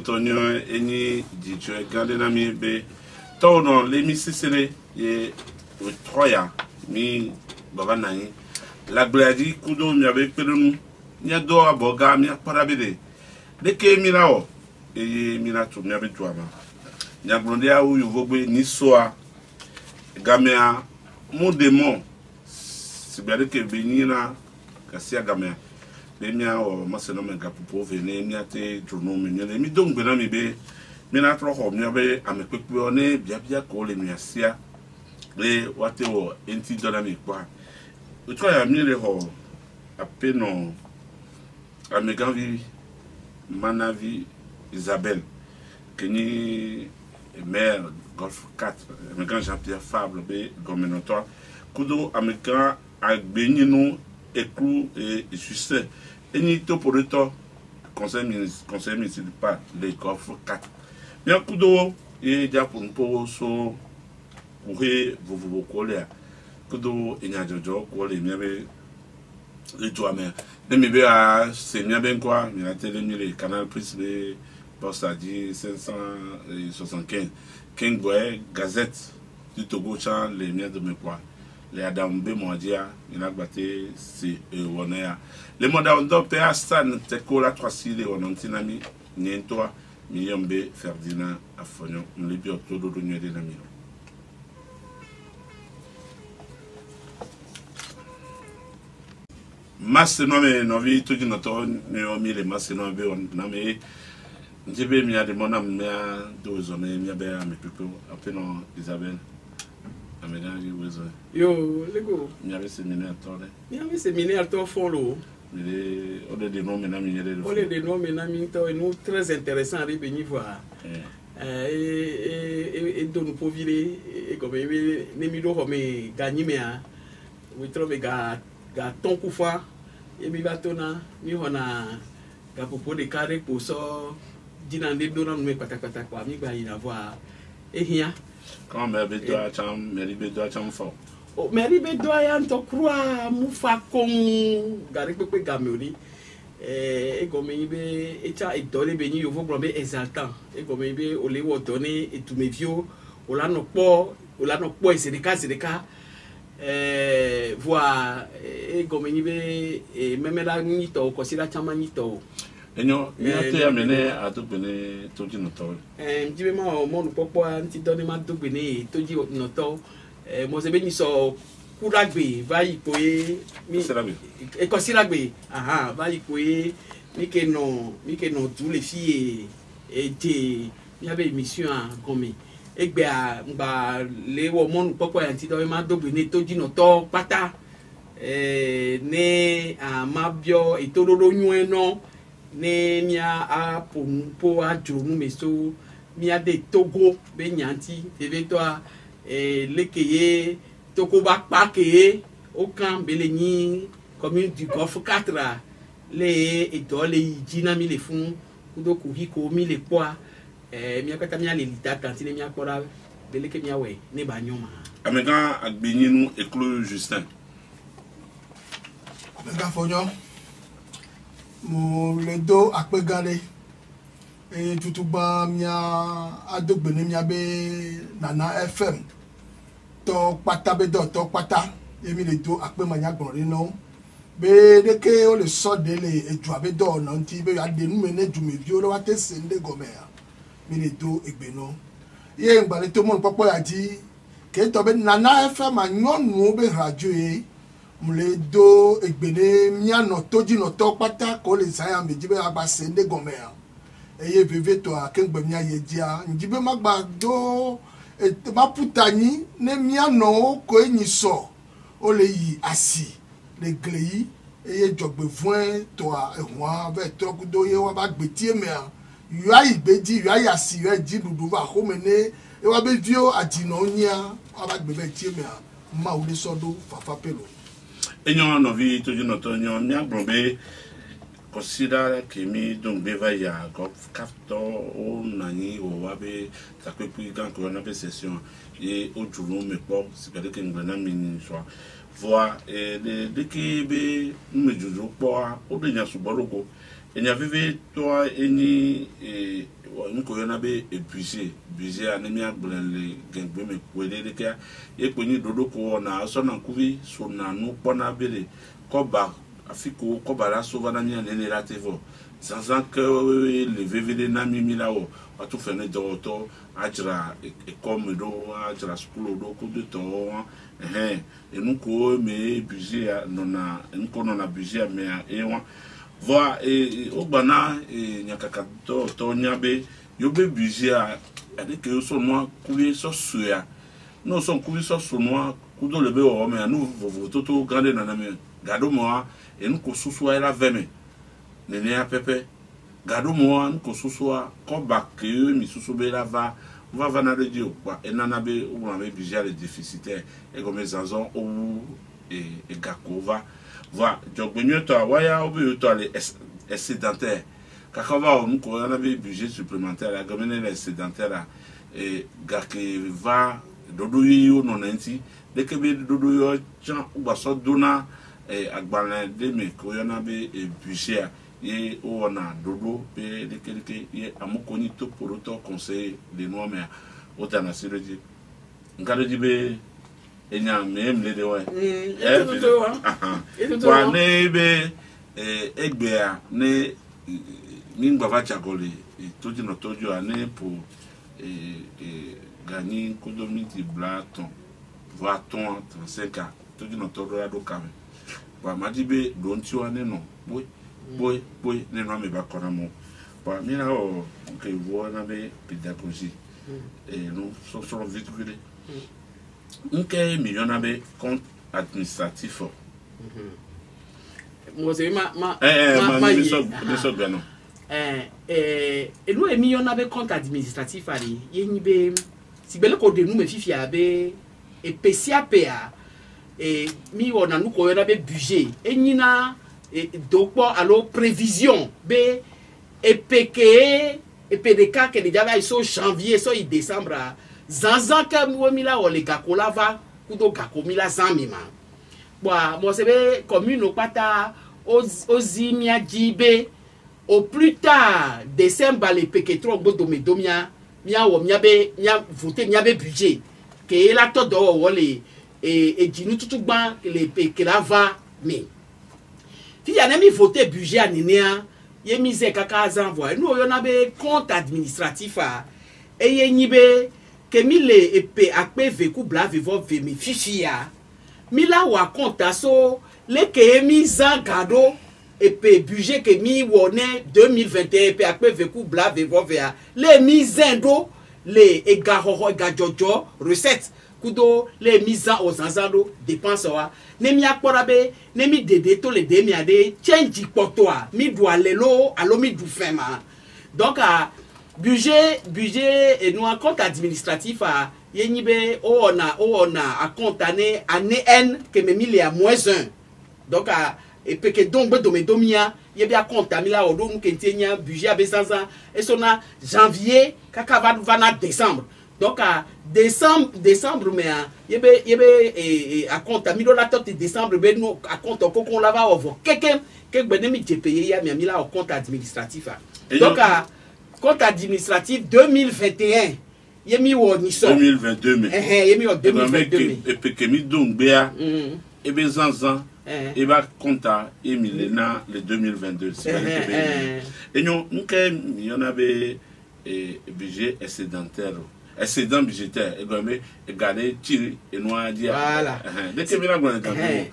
Tonyo eni dijo gade na mi be tono le mi sisele ye troya mi baba nani la gladi kudo mi ave pelunu nya do aboga mi parabede de ke mi na o e mi na to mi ave to ama nya blonde a u yuvogbe ni soa gamea mo demo sibere ke benina kasia gamea Lemia or Masenome Gapo Vene, te Dronom, and me don't be me be. Mina troho, me I'm a quick one, Biabia calling me a sia. Lay what they were, anti dynamic bar. We try a mere hall, a peno, a megavi, Manavi, Isabel, Kenny, a mare, golf cat, a megan Jean-Pierre Fabre, Gomenator, Kudo, America, a benino. Écrou et succès. Et ni to pour le temps, conseil municipal, les coffres 4. Bien coup d'eau, et déjà pour nous, so, vous coller. Coup d'eau, il y a des gens qui ont les doigts, mais mais bien, c'est bien quoi, il y a les canal plus les postes à dire 575. King Boy, Gazette du Togo, les miens de mes poids. Les Adambe Mondia, il a battu c'est Wonea. Les Modaundo Péastan, Tekola 3 Sili, Onantinami, Nientoa, Miyombe, Ferdinand, Afognon, Libio, Todo, Nuit de Namiro. Massenome, Novi, Tudinoto, Naomi, les Massenome, Name, Jebe, Mia de Monam, Mia, Dozone, Mia Bea, mes people, appelons Isabelle. Yo, lego. Mi avait séminaire à toi. Mi avait séminaire à toi follow. On est des noms maintenant, on est des noms maintenant, nous très intéressant à venir voir. Et donc pour vivre et comme les millions comme gagner mais we trouve ga ton coup fois et mi va tona mi on a ga pour des carrés pour ça dîner des donnant nous pata quoi mi va y avoir et rien. Quand Mary Bedoa cham fort. Oh, Mary Bedoa yan to croix mufa kon gari pepe gamori. Et comme il be et donné beni yo vou glombe exaltant. Et comme il be o le wo donné et tous mes vieux o la no po et c'est des cas voir et comme il be et même là ni to ko sila chama ni to. Enyo, mi ate amene atubene toji noto. Jibe ma mo no popo anti donne ma tubene toji noto. Mo se beni so kuragbe vai koe mi e ko siragbe. Aha, vai koe mi ke no tous les filles et mi avait émission à Gomé. Egbe a ngba le wo mo no popo anti donne ma tubene toji noto pata. Ne a mabio e tololo nyu no. Ne mia a pour a journée mais so mia de Togo be nyanti teve toi lekeye Togo ba pakeye aucun beleni commune du Golfe 4 les étoiles jina mi les fond kudo kuhiko mi les pois mia kata mia le lita kantine mia kora beleke mia we ne ba nyoma amega agbeni nu éclos Justin amega fonyo mo le do akpegare e tutuba mia adogbene mia be Nana FM to pata be do to pata emi le do akpe manya gbonre no be de ke o le so de le eju abe do no nti be ade nu me ne ju me vi o lo wa te se nde gome ya mi le do egbe no ye ngba le to mo popo ya di ke to be Nana FM anyonu be radio e mule do egbene miano toji no to pata ko le saya mejibe agba sende gomea eye veve to akengbe mia yejia njibe magba do maputani ne miano ko enyiso o le yi asi le gleyi eye jogbe fun to ehun ve to kudo ye wa ba gbetie me yo ayi gbeji yo ayi asi yo ji dudu va homene e wa be vio adino nya wa ba gbe be tie me ma o le sodo fafa pelo. Enyo novi toji noto nyo mi agbonbe consider que mi donc beva ya golf capto o nani o wabe takwepi gan ko na be session et au jour me po c'est que ngana mi so voir de qui be me juju po o de nya suborogo enya vive toi eni nko yana be budget anemia gblele gengbe me kwele de ka e kwenyi dodo ko na so na kuvi so na no pona bele ko ba afiko ko ba la so va na mi ne relativo sans que le vvd na mi mi la o atu fene do to ajra e comme do ajra school do ko de to e nko me budget no na nko no na budget me e wa voa ogbana nyakaka to nyabe yobe budget ade ke so no kuye so suya no so kuye so so no kudo lebe o me anu vovo to grande na me gado mo nko susu era veme nene a pepe gado mo nko susu ko bakke mi susu be la va na radio kwa enana be o na be budget déficitaire et comme zanzon ou et gakova va jogbenyo to waya obi to ale excédentaire kakava on ko na be budget supplémentaire la gomene les excédentaire et gake va dodo yo no nanti de ke be dodo yo chan uba so dona agbana de me ko na be budget ye o na dodo be de ke ye amukoni to poroto conseil de no me o tana siroji ngado dibe enya memle de wa wa ne be egbea ne ngba va chakole toji no tojo ane pour gagner kodomiti blaton va ton 35 ans toji no tojo ado kame wa madibe donti wa ne no boy ne no me ba kona mo wa mi na o ke vo na be pédagogie nous sommes vite vite un million de compte administratif. Moi c'est ma nous million de compte administratif ali yenibe si bele ko de nous me fifia be e PCAPA et mi wona nous ko yana be budget enyina e dokpo alo prévision be e PKE et PDK que déjà va so janvier so décembre zanzan ka mwemila o le gakola va kudo gakomila zamima bwa mo sebe commune pata ozimia jibe au plus tard décembre le peketro gbodo medomia mia wo mia be mia voter mia be budget ke la to do wo le e jinu tutugba le pekela va mi fi ya na mi voter budget aninea ye mise kaka zanvoie nous on a be compte administratif a e ye nyibe ke mi le epe akpe veku bla vivo ve mi fifia mi la wa compte so le ke mi zan gado epe budget ke mi wone 2021 epe akpe veku bla vivo ve le mi zendo le ega hoho ega jojo recette kudo le mise aux zanzando dépense wa ne mi akpora be ne mi dede to le de mi ade change potoa mi do alelo alo mi du fema donc budget et nous un compte administratif a yenibe on a compte année n que me mi le à -1 donc et peut que donc be do me domia ye bien compte mi la odo nous kentenya budget a besanza et sona janvier kaka va na décembre donc décembre mais yebe a compte mi la tot décembre be nous a compte kokon la va ovo quelqu'un que benemi je payer ya mi la au compte administratif donc compte administratif 2021 yemi wo ni so 2022 mais yemi wo 2022 et pe que mi donc bea et be zanzan et ba compta et milena le 2022 c'est et nous nke mi on avait budget excédentaire excédent budgétaire et comme garder tiri et noir dia voilà dès que mi la bonne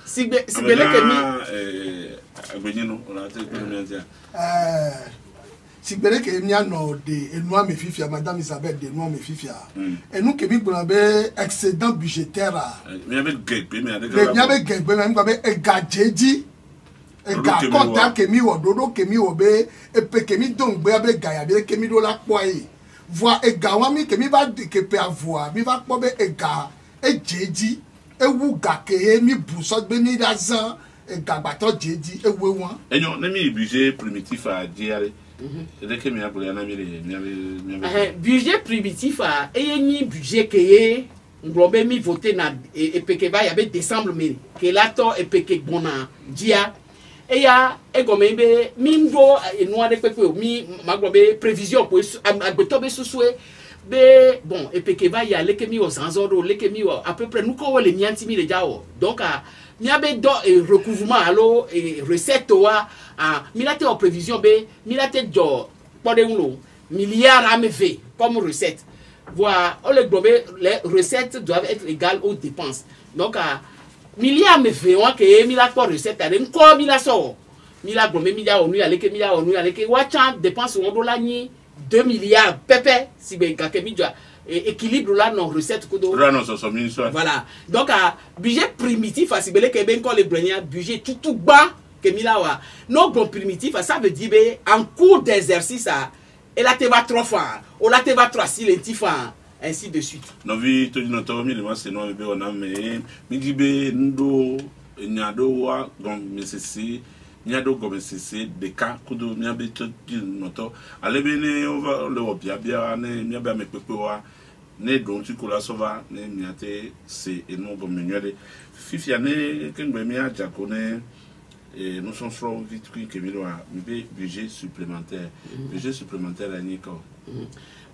si bele que mi agbenino on a été combien dia si bere ke mi ano de enua me fifia madame Isabelle de enua me fifia et nous que mi pour be excédent budgétaire mi avait gegbe mi be egajeji ega contact ke mi wo dodo ke mi wo be epe ke mi don gbe be gaya be ke mi do la poye voir ega wa mi ke mi va ke pe avoir mi va po be ega ejeji ewu ga ke mi buso be ni razan ega gbato jeji ewe won enyo na mi budget primitif a diare budget primitif a eyeni budget que nglobe mi voté na epeke ba ya be décembre mais que là to epeke bona dia eya egome be mi ndo enu ade pepe o mi magbo be prévision ko agbeto be susue be bon et pe ke va y aller que mi o sanzoro le que mi o à peu près nous ko le mianti mi le jao donc mi abe do recouvrement allo et recette wa mi la te en prévision be mi la te jo pode unlo milliard à me fait comme recette voilà le globe les recettes doivent être égales aux dépenses donc milliard me fait on que mi la ko recette ade ko mi la so mi la globe mi ja onu ale que wacha dépense on do la ni 2 milliards pepe si ben ka ke mi jo équilibre là non recette ko do voilà donc budget primitif si bele ke ben ko le brenya budget tout bas que mi la wa non bon primitif ça veut dire en cours d'exercice et là te va 3 fois ou là te va 3 silentifs ainsi de suite no vi to no to mi le ma se no be ona me mi gibe ndo nyado wa donc mesesi nyado go mesesi de ka kudo mi abe to no to alebe ne over le obia bia ne mi abe me pepe wa ne don ti kola sova ne mi ate se eno bo menwede fifia ne ken be mi aja ko ne et nous sommes from vite que mi lo mi budget supplémentaire budget supplémentaire ani ko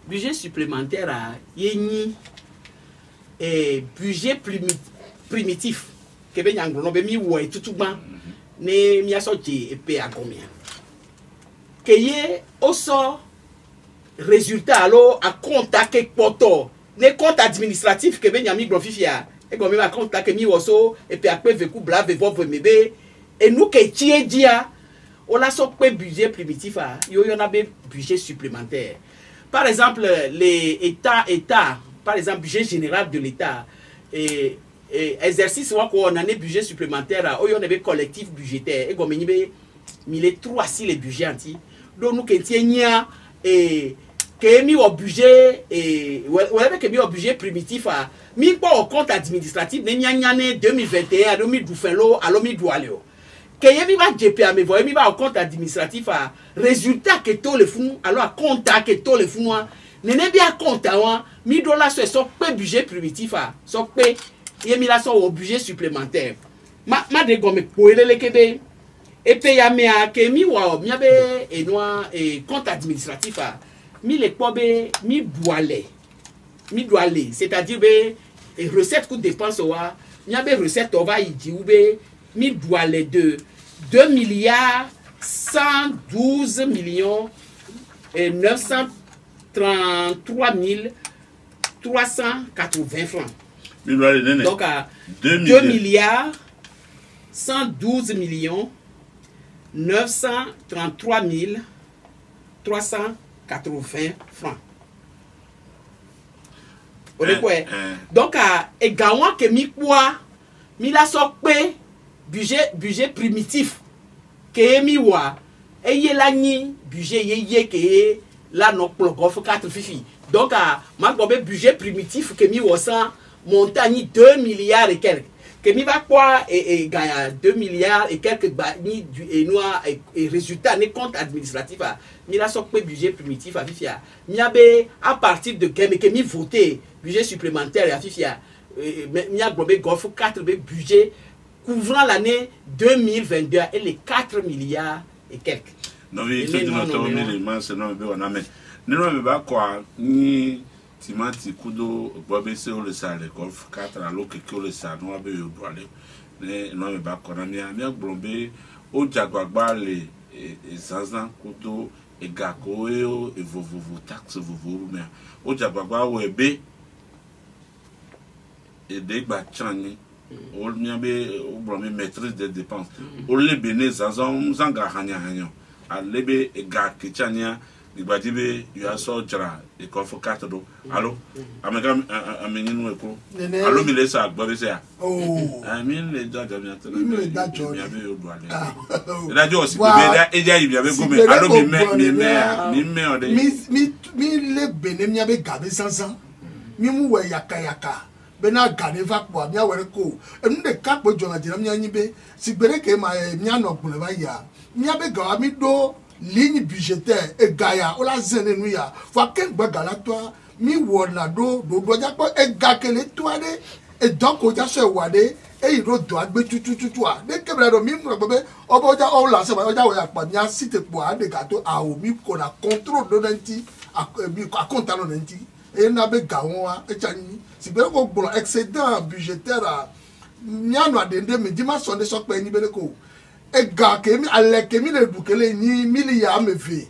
budget supplémentaire à yeni et budget primitif que ben anglo be mi wo tutugban ne mi asoje epe a combien que ye oso résultat alors à compte que poto ne compte administratif que ben yami glorifia et comme ma compte que mi woso epe a pe veku blave vovre mebe et nous que tie dia on a so pe budget primitif yo y en a budget supplémentaire. Par exemple, les États, par exemple, budget général de l'État, et exercice, on a un budget supplémentaire, on a un collectif budgétaire, et comme il est 3 si les budgets anti. Donc, nous, et que mis au budget, et on avait que mis au budget primitif, mis pas au compte administratif, 2021, à 2012, à 2012. Que yemi va GPA me voye mi va au compte administratif à résultat que tout le fond alors compte que tout le fond nene bien compte wa mi dollar so pe budget primitif à so pe yemi la so au budget supplémentaire ma de gomme poelele kebe et pe ya me a ke mi wa mi abe et noa et compte administratif à mi le pobe mi doale c'est-à-dire be et recette coût dépense wa mi abe recette on va y di ou be mi doale de 2 milliards 112 millions et 933 380 francs. Donc à 2 milliards 112 millions 933 380 francs. Donc à également que mi quoi mi la sokpe budget primitif que mi wa eye la ni budget ye que la no plogof 4 fifi donc ma gobe budget primitif que mi wa sans montagne 2 milliards et quelques que mi va quoi et gagne 2 milliards et quelques ni du et noir et résultat ne compte administratif mi la sokpe budget primitif a fifi mi abe à partir de que mi voter budget supplémentaire a fifi mi a gobe gof 4 budget couvrant l'année 2022 et les 4 milliards et quelques. Non, mais c'est notre élément, c'est non, on a mais non, mais bah quoi, ni timati kudo, bobe c'est au le sale, golf 4 à l'eau que le sale, non, mais au droit les, non, mais bah quoi, on a mis blombe, au jaguar les zanzan kudo, et gako et vous taxe vous mais au jaguar ou ebe et des bachani. On a maîtrise des dépenses. On les béné zazon zanga hanya hanya. A lebe e ga kichania ibadibe yaso jara e kofo katado. Allo amega ameninu eko. Allo mi lesa agbobe se ya. Oh. Amin le jaja mi atana. Mi le dajo. Mi abe odo ale. Dajo si be da eja ibi abe gome. Allo mi me ode. Mi le béné mi abe gabe sansan. Mi mu we yaka. Bena gane va kwa mi awere ko enu de ka po jona jira mi anyi be sigbere ke ma mi anogun ba ya mi abe ga mi do ligne budgétaire e gaya o la zene nu ya fa ken gba gala to mi wo na do ja po e ga kele to ade et donc o ja so wa de e iro do agbe tutututu a de kebra do mi mo be obo ja o la se ba ja o ya pa mi a site po a de gato a o mi ko na control do nanti a compte no nanti e na be ga won a e chani si be ko gboro excédent budgétaire a mi anu adende mi di ma so de so pe ni be ko e ga ke mi ale ke mi le du kele ni milliard me ve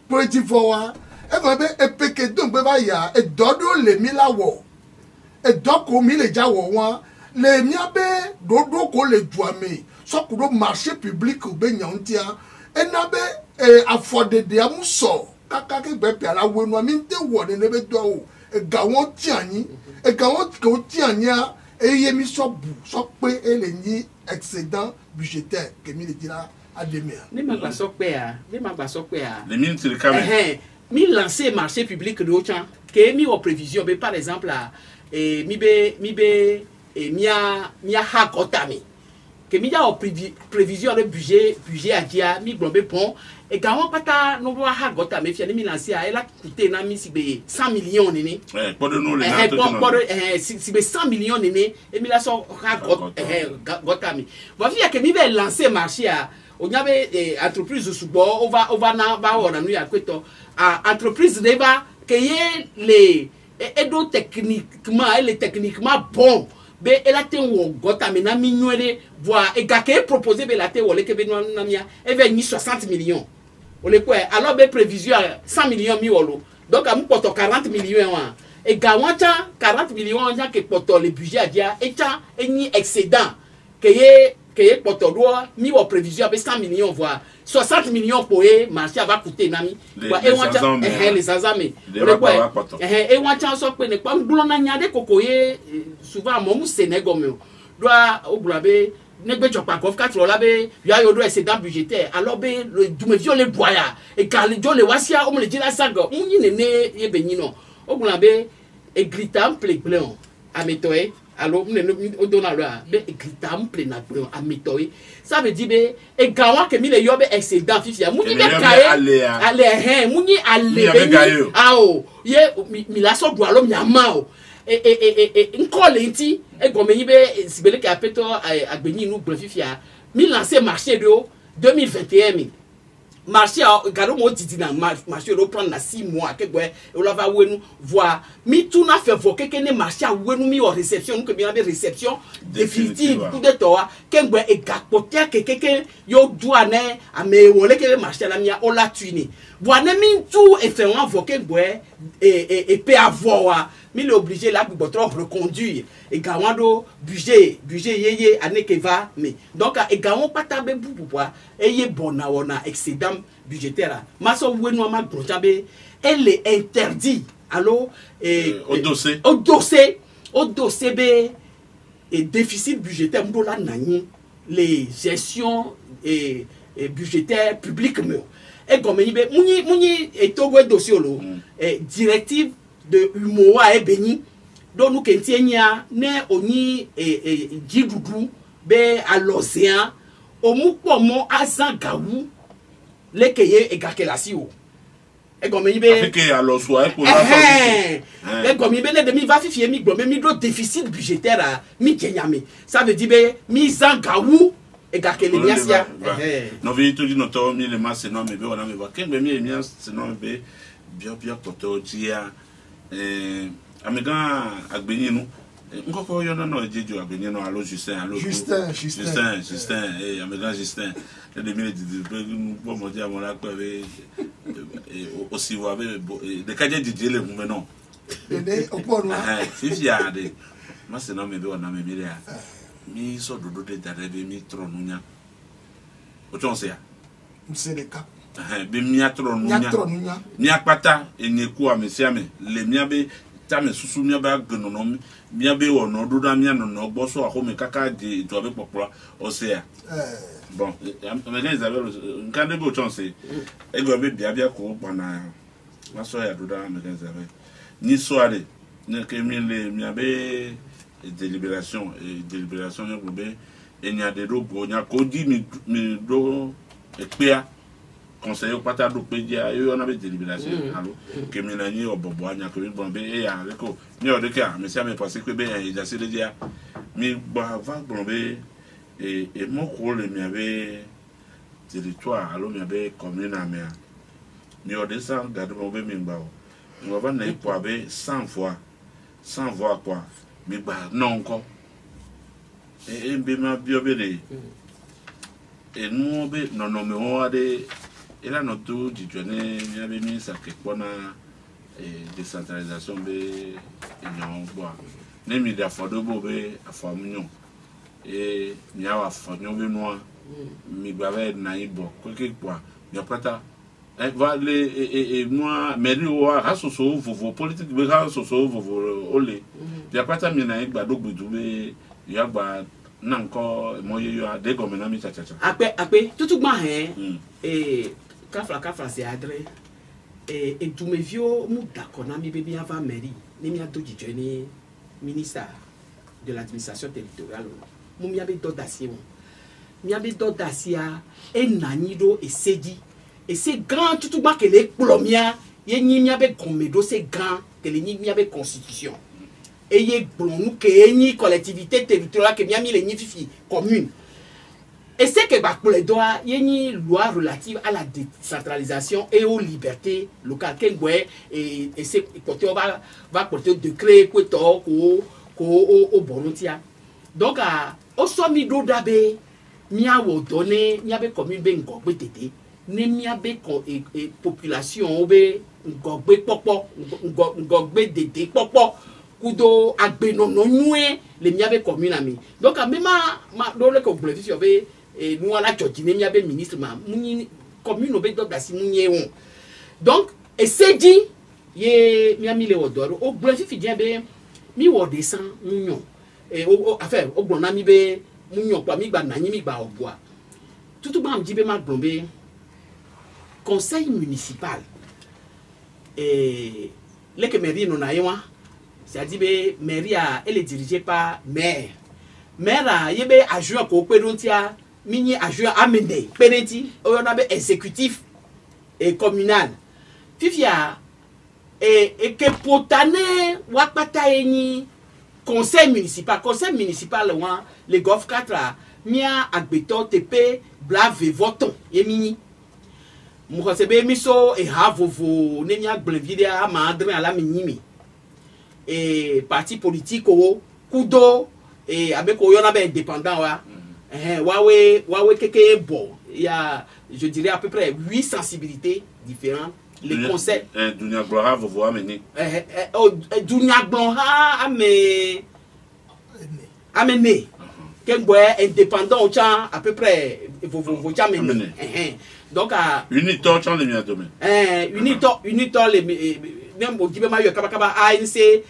pretty for wa e ko be e peke don be ba ya e dodo le mi lawo e doko mi le jawo won le mi abe dodo ko le duame so kudo marché public be nyantia e na be afforded de amuso kaka ke be pe ala wenu mi nte wo ne be do o e ga won ti anyin e ga won ko ti anya e ye mi so bu so pe e le ni excédent budgétaire que mi le dira à demain ni ma gba so pe a les mines sur le camé mi lancer marché public de autant que mi o prévision be par exemple à mi be mia ha kotami que mi ya o prévision de budget a dia mi globé pont et quand on pata no ha kotami fi mi lancer a ela coûter na mi si be 100 millions nini pour de nous les si be 100 millions nini et mi la so ha kotami va via que mi be lancer marché a on y avait entreprise subo over na ba ona nu ya kweto entreprise de ba que les edo techniquement bon be elate wo gota me na minwere voir e ga ke proposer be late wo le ke be na mia e ve ni 60 millions o le quoi alors be prévision 100 millions mi wolo donc am poto 40 millions wa e ga wanta 40 millions ya ke poto le budget adia e ta eni excédent que poto do mi wo prévision be 100 millions voir 60 millions pour marché va coûter nami et wanta les azame et wanta so pe ne pa nglo na nya de kokoye souvent mo Sénégal me doit oglabe ne gbe chopa ko 4 la be ya yo do excédent budgétaire alors be le dume viole boya et car le jole wasia o me le dira sago munyi ne ye benyi no oglabe e gritam plein a metoe alors on donne alors be gritam plein a metoe ça veut dire be e gawa ke mi le yo be excédent fifia munyi be kae ale munyi ale ao ye mi la so do alo mi amao nkole nti e gomenyi be sibele ka peto agbenyi nu glorifia mi lancer marché de 2021 mi marché garo mo titi na marché do prendre na 6 mois ke gwe o la va wenu voir mi tout na fait voker ke ne marché wenu mi o réception que bien be réception définitive tout de toi ke gwe e gapotia ke yo douane ame wole ke marché la mia o la tuini voir ne mi tout e fait on voker gwe et peut avoir mi le obligé là pour trop reconduire et gawando budget yeye année que va mais donc et gawon patabe pour et ye bona wona excédent budgétaire maso wenu ma grochabe elle est interdit alors au dossier be et déficit budgétaire mbola nani les gestions et budgétaire public me et comme be muni et togo dossier lo directive de UMOA et Béni, dont nous qu'entienia ne oni jidudu be à l'océan, au moupomo à Zangaou, les keye et gakelasi o. Et comme il be à l'océan pour la et comme il be les demi va fier mi gomé mi do déficit budgétaire à mi kenyame. Ça veut dire be mi Zangaou et gakeleniasia. Non veut tout dire notre mi le mas non mais be on a me va ken be mi emias non be bien poto dia amiga agbenyi no nkoko yo no ejejo agbenyi no alo Justin amiga Justin de mi de bo mo dia mo la pe aussi wa be de kaje didi le mu no de opo no fifia de mas no me be ona me mi ya mi so dodo de dare be mi tro no nya o ton se ya mseleka be miatro nunya miakpata enyeku amesiame le miabe tame susu miaba gnonom miabe wono doda miano no gboso akome kaka di to abe popula osea bon amega Isabel nkande bo chance ego be bia ko bana maso ya doda amega Isabel ni soare ne kemile miabe délibération ne gobe enya de rogo nya ko di mi do epea conseiller pata do pedia yo na be délibération allo que mi na ni obobo anya ko mi bon be e ya reko ni o de ka me sia me penser que be e ja se le dia mi ba va bon be et mon rôle mi avait territoire allo mi avait commune à mer mi o descend garde mon be mi ba o va na ipo abe 100 fois quoi mi ba non encore et be ma biobele et nous be non mais on a des et là notre du journée il y avait mis ça que quoi na décentralisation be non bois ne mi da fodo bo be afamunyo et mi a afamunyo be noa mi ba be na ibo quelque quoi mi apata va les moi mais lui a soso vovo politique be ha soso vovo ole mi apata mi na igba do gbedu be ya gba na nko moye yo ade gomena mi cha ape tutu gba kafra c'est adré et tout me vieux mu d'accord na mi bébé avant mairie ni mi a do jijeni ministre de l'administration territoriale mu mi abe dodasie et nanido et sedi et c'est grand tout bas que les plomia ye ni mi abe komedo c'est grand que les ni mi abe constitution et ye blonu que ni collectivité territoriale que mi ami les ni fifi commune et c'est que ba pour les doigts ye ni loi relative à la décentralisation et aux libertés locales kengwe et c'est côté va porter décret ko to ko bonontia donc au somi do dabe mi a wo donné mi abe commune be ngogbe tete ne mi abe population be ngogbe popo ngogbe dede popo kudo agbe nono nue le mi abe commune ami donc même ma do le ko bleu sur be et nous ala tchotine mi abe ministre ma muni commune be do dasi munye won donc et c'est dit ye mi ami le odoro o bleu fi bien be mi wo descend munyon et o affaire o gbona mi be munyon pa mi gba nani mi gba ogwa tout ba mi be ma blombe conseil municipal et les que mairie non ayewa c'est-à-dire be mairie elle est dirigée par maire yebe adjoint ko pedontia mini adjoint amené pedenti o na be exécutif et communal fifia et que potane wakpata eni conseil municipal wa le golf 4 mia agbeto tepe blave voton yemini mo sebe miso e havovo ne mia gblevide a mandre ala minimi et parti politique o kudo et avec oyona be indépendant wa wawe keke bon il y a je dirais à peu près 8 sensibilités différentes les conseils Dunia Gloha vous voyez amener Dunia Gloha amener quel bois indépendant au champ à peu près vous amener donc à unitor champ les miens domaine unitor les même au Dibema yo kaba ANC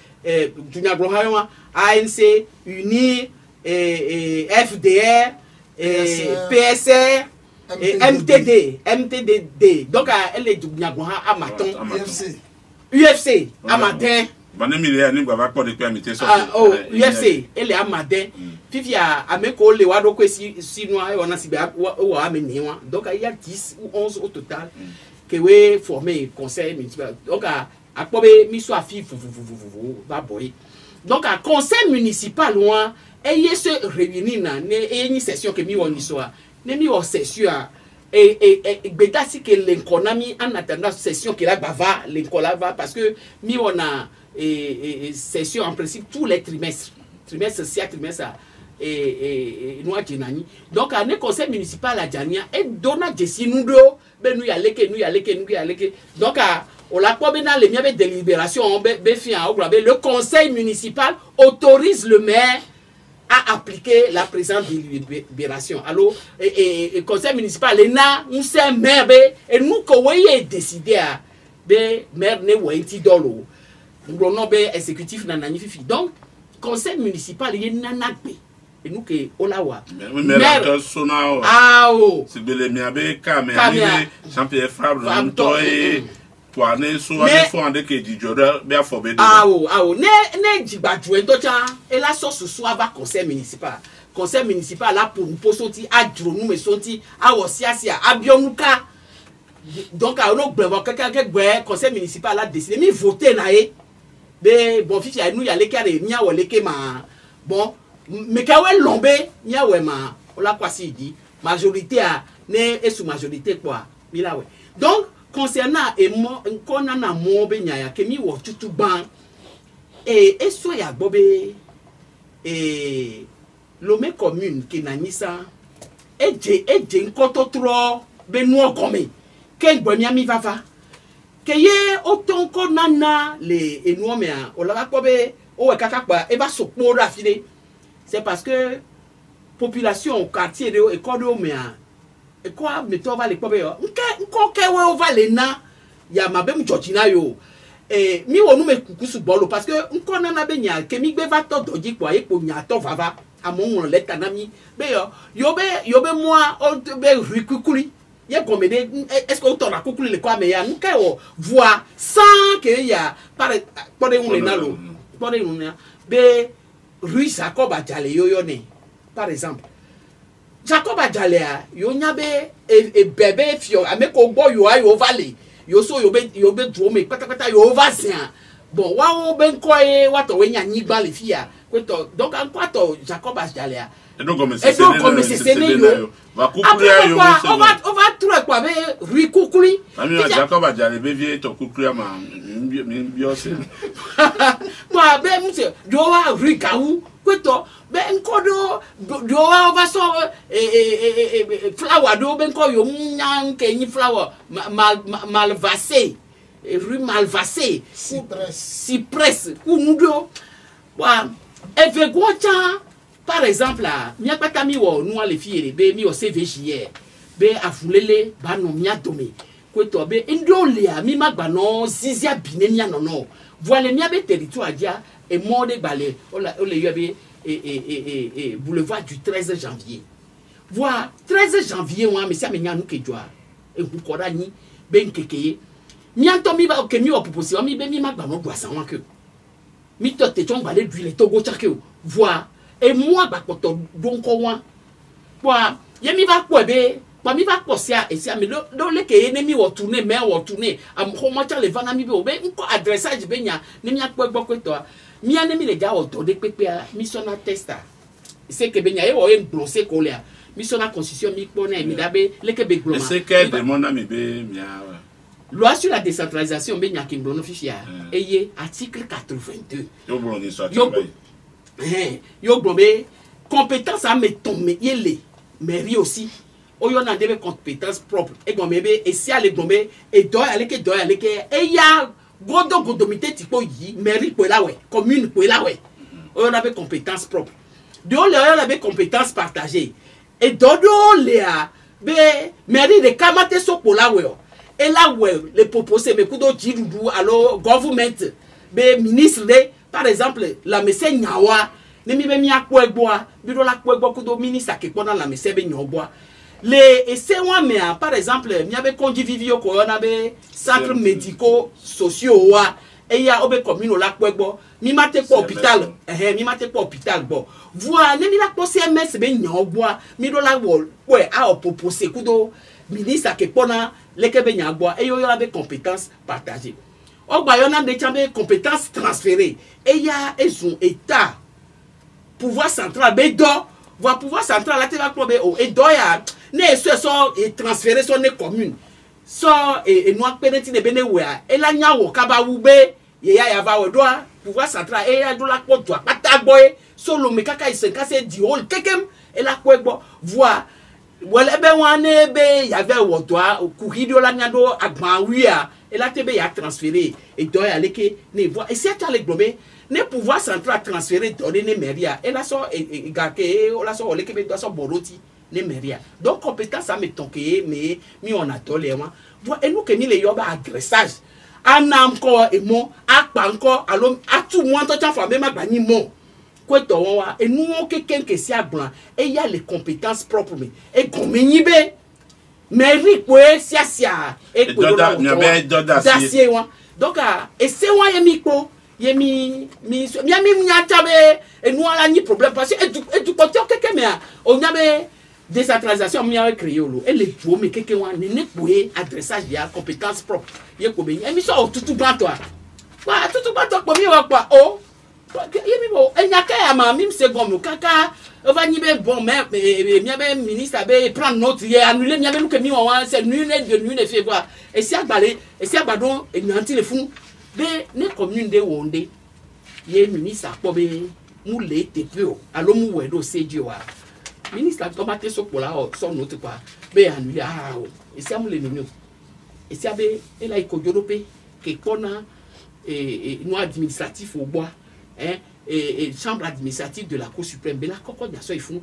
Dunia Gloha ANC Uni FDR PSR MTD donc elle est du Niagoha à matin UFC à matin UFC elle est à matin fifia ameko le wado ko si no on a sibe o ameni wa donc il y a 10 ou 11 au total que we former conseil municipal donc a pobe mi so afi va boy donc à conseil municipal loin et se réunir na une session que mi woni so ne mi o session et bedasi que l'économie en attendant session que la bava l'école va parce que mi on a session en principe tous les trimestres et nous a djenani donc à ne conseil municipal à Djania et donna desi nous do ben nous y aller que donc à on l'a pas bien les miens délibération le conseil municipal autorise le maire à appliquer la présente délibération. Alors, et conseil municipal, nous sommes maire, et nous, quand on a décidé à maire ne voyez dolo, nous avons exécutif nananififi. Donc, conseil municipal, il y a nanakbe. Et nous, que Olawa. Maire, c'est le miabe, Kamé, Jean-Pierre Fabre, ne dibadjoué d'autant et la sauce soit va conseil municipal là pour nous posoti à dronou mais sonti à osiasia à bionuka donc à no gbe quelqu'un que gbe conseil municipal a décidé mi voter na e be bon fiche ya nous ya le kare nya wo le ke ma bon mais ka we lombe nya we ma on la quoi si dit majorité a ne est sous majorité quoi mila we donc concernant et mo qu'on a na mo be nya ya ke mi wo tutu ban et so ya bobe et l'homme commune qui n'a ni ça et j'ai nkoto tro be no comme que gbomi ami vafa que ye autant qu'on nana les enuome a o la ko be o e kaka pa e ba sopo ra file c'est parce que population au quartier de e ko do me a e ko me to va le ko be yo nko ke we o va le na ya mabe mu Georgina yo mi wonu me kukusu bolo parce que nko nana be nya ke mi gbe va to doji po aye po nya to vava amon le tanami be yo be moi o be rikukuli ye comme est-ce que autant la kukuli le quoi mais ya nka o voir sans que ya par on le nalo pour on be Rui Jacob Adjale yo ne par exemple Jacob Adjale yo nya be e bébé fio ameko gbo yo ayo valley yo so yo be dro me patapata yo va sian bon wa o ben ko e wa to we nya ni gba le fia kweto donc en quoi to Jacob Adjale et donc comme c'est yo va kukulia yo on va trouver quoi be Rui kukuli ami Jacob Adjale be vie to kukulia ma mbio se kwa be mse do wa Rui kawu kweto be nkodo do wa va so flower do be nko yo nyan ke ni flower malvasé Rue Malvasé cypress kunudo wa evegwacha par exemple là mia patami wo nu ale fiere be mi o CVJR be afulele ba no mia domi kweto be ndole a mi magba no zizia bine mia no no voilà mia be territoire dia e mode balé ole yo be boulevard du 13 janvier voilà 13 janvier wa me sia me nya nu kedwa e hu koda ni be nkekeye mi anto mi ba ke mi o proposer mi be mi magba no boisa wan ke mi to te chon balé du le togo chake voilà et moi ba poto donc wa kwa ye mi va ko be pa mi va ko sia e sia mi do le ke ne mi wo tourner mais wo tourner am ko ma cha le vana mi be o be nko adressage be nya ne mi akpo gbo ko to mi ane mi le ja o to de pepe a mi sona testa c'est que be nya e wo en brosser ko le mi sona constitution mi ko na mi da be le ke be gloma c'est que de mon ami be mia loi sur la décentralisation be nya ki brono fichia et ye article 82 yo broni so yo blomé compétence à mettre yele mairie aussi oyo na debe compétence propre et blomé et si ale blomé et doy ale ke et ya godomité tipo yi mairie pour la ouais commune pour la ouais oyo na be compétence propre de on la be compétence partagée et dodo léa be mairie de kamate so pour la ouais et là ouais les proposés me kudo jirudu alors government be ministre de par exemple la messe nyawa ne mi be mi akpoegboa bi do la akpoegbo kudo ministre ke pona la messe be nyogboa les ese wa me par exemple mi abe convivio ko na be centres médicaux sociaux wa e ya obe commune la akpoegbo mi mate ko hôpital mi mate ko hôpital bo voilà ne mi la ko CMS be nyogboa mi do la wo we a proposer kudo ministre ke pona le ke be nyagboa e yo la be compétence partagée o gba yo na de chambe compétences transférées et il y a un état pouvoir central be do voir pouvoir central la te va probe o e do ya ne so et transférer son commune so et no peneti de bene we e la nya wo kaba wu be ye ya va o do pouvoir central e ya do la ko do pata boy so lo me kaka isenka se di hol kekem e la ko egbo voir wele be wane be ya ve wo do kuridio la nya do agba wia et là tu as transféré et doit aller que ne voir et si tu as les globés ne pouvoir central transférer donner ne meria et là ça et gake là ça on les que doit ça boroti ne meria donc compétence à me tonker mais mi on a tolérant voir et nous que ni les yoba agressage ana encore et mon akpa encore alors à tout moins toi tu as formé ma bani mon quoi to wa et nous quelqu'un que si a blanc et il y a les compétences propres et comme ni be mairie quoi sia et quoi d'acier donc et c'est moi yemi ko yemi nya tabe et nous ala ni problème parce que et du côté quelqu'un mais on y avait décentralisation mi a créé lo et les bois mais quelqu'un wa ne pouvait adressage ya compétence propre ye ko be émission tout grand toi wa tout grand toi mi wa quoi oh ye mi bo enyaka ya ma mi se gomo kaka va ni be bon mais mi be ministre be prendre note ye annuler mi be nous que mi wa c'est nul de nul ne fait quoi et si abalé et si abadon et nanti le fou be ne commune de wonde ye ministre ko be mu le tepe o alo mu wedo seji wa ministre tomate so pola o so note quoi be annuler ah o et si amu le nunu et si abe e la ikojorope ke kona no administratif au bois hein et chambre administrative de la Cour suprême mais là quand il y a ça ils font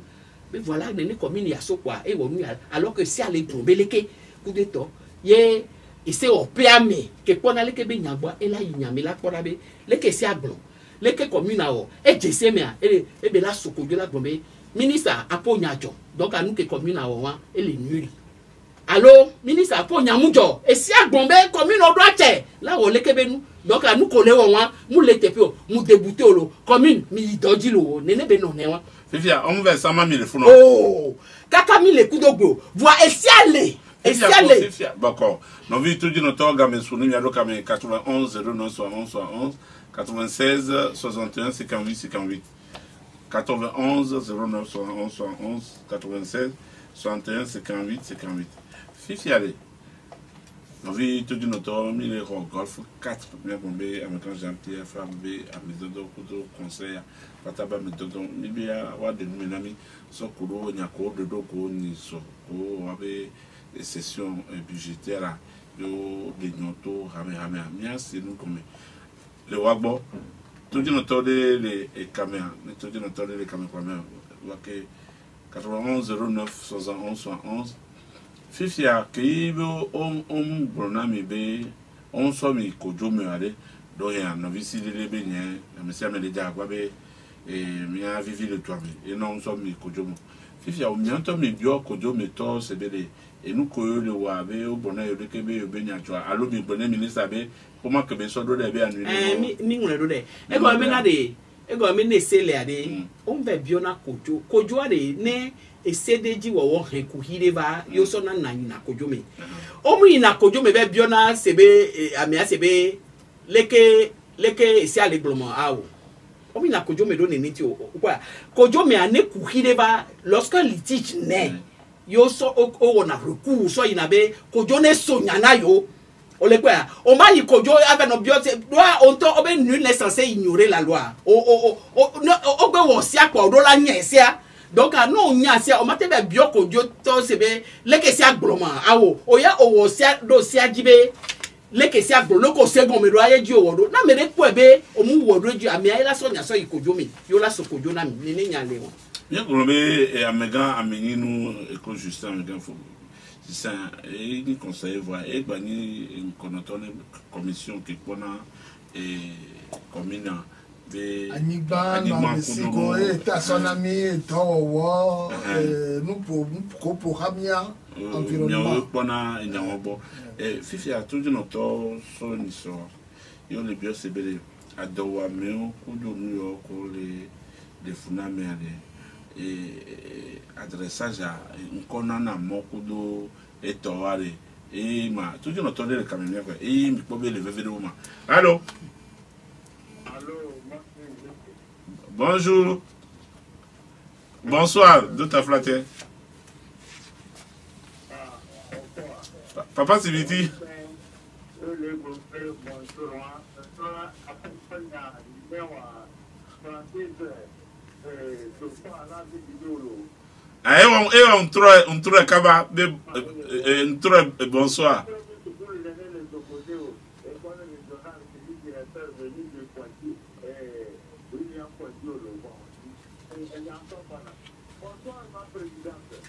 mais voilà ne commune ya so quoi et wonu alors que si aller probeleke coup de temps ye et c'est au PAM que kona leke be nyagba et là nyame la kora be leke si agbon leke commune a o e jesemia e be la sokojo la gombe ministre apo nyajo donc à nous que commune a o et les nul allo ministre apo nyamujo et si agbon be commune o droite là o leke be nous donc à nous coller au moins nous les tepio nous débuter au commune mi doji lo nene be non newa Fifia on va ça mami le fou non oh kaka mi le kudogbo voix essiale essiale Fifia d'accord non vi tout dit notre gamme sous numéro comme 91 09 71 96 61 58 58 91 09 71 71 96 61 58 58 Fifia allez on vit tout notre mille golf 4 première bombée américain Jean-Pierre Fabé à méthode conseil pataba méthode libya wa de menami sokuro nyako de doko ni soko avec des sessions budgétaires yo de nyoto hame mia c'est nous comme le wagbo tout notre les caméras tout notre les caméras wa que 91 09 71 71 Fifia kibo on bronami be on so mi kojo me ale do ya no visi le be nyen na me se me le ja kwa be mi a vivi le toi et non so mi kojo mo Fifia o mi anto mi bio kojo me to se be le e nu ko le wa be o bona yo de ke be yo be nya twa alo mi bona minister be comment que be so do de be anu mi ngule do de e go me na de e go me na sele ade on be bio na kojo ade ne esedeji wo he kuhireva yo so na na kojome omu ina kojome be biona sebe amia sebe leke esi alegblomo awo omu ina kojome do neniti o kwa kojome ane kuhireva lorsque litige ne yo so o na recours so ina be kojone sonya na yo ole kwa o ma yi kojo ave no bio doa onto obe nul ne censé ignorer la loi o gbe wo si akwa do la nyesia donc non nya sia o mate be bioko dio to sebe leke sia gloma awo oya owo sia do sia jibe leke sia glolo ko segon me do aye ji owo do na me de ko ebe o mu wo do ji ami aye la so nya so ikojo mi yo la so kojo na mi ni nya le won bien ko be amega ameninu eko justin amega fo c'est ni conseiller voir e gba ni konotone commission ki pona commune Anigba na Mexico ta son ami towo nous pour hamia environnement pona nyawobo Fifia tout notre so ni so yo le bio sebele adowa meo kudo nuyo ko le funame ale adressage a nkona na mokudo etowale ma tout notre le kamenya ko mi pobe le veve de uma allô. Bonjour. Bonsoir, de ta flatte. Papa Sibiti. On trouve kaba on trouve bonsoir.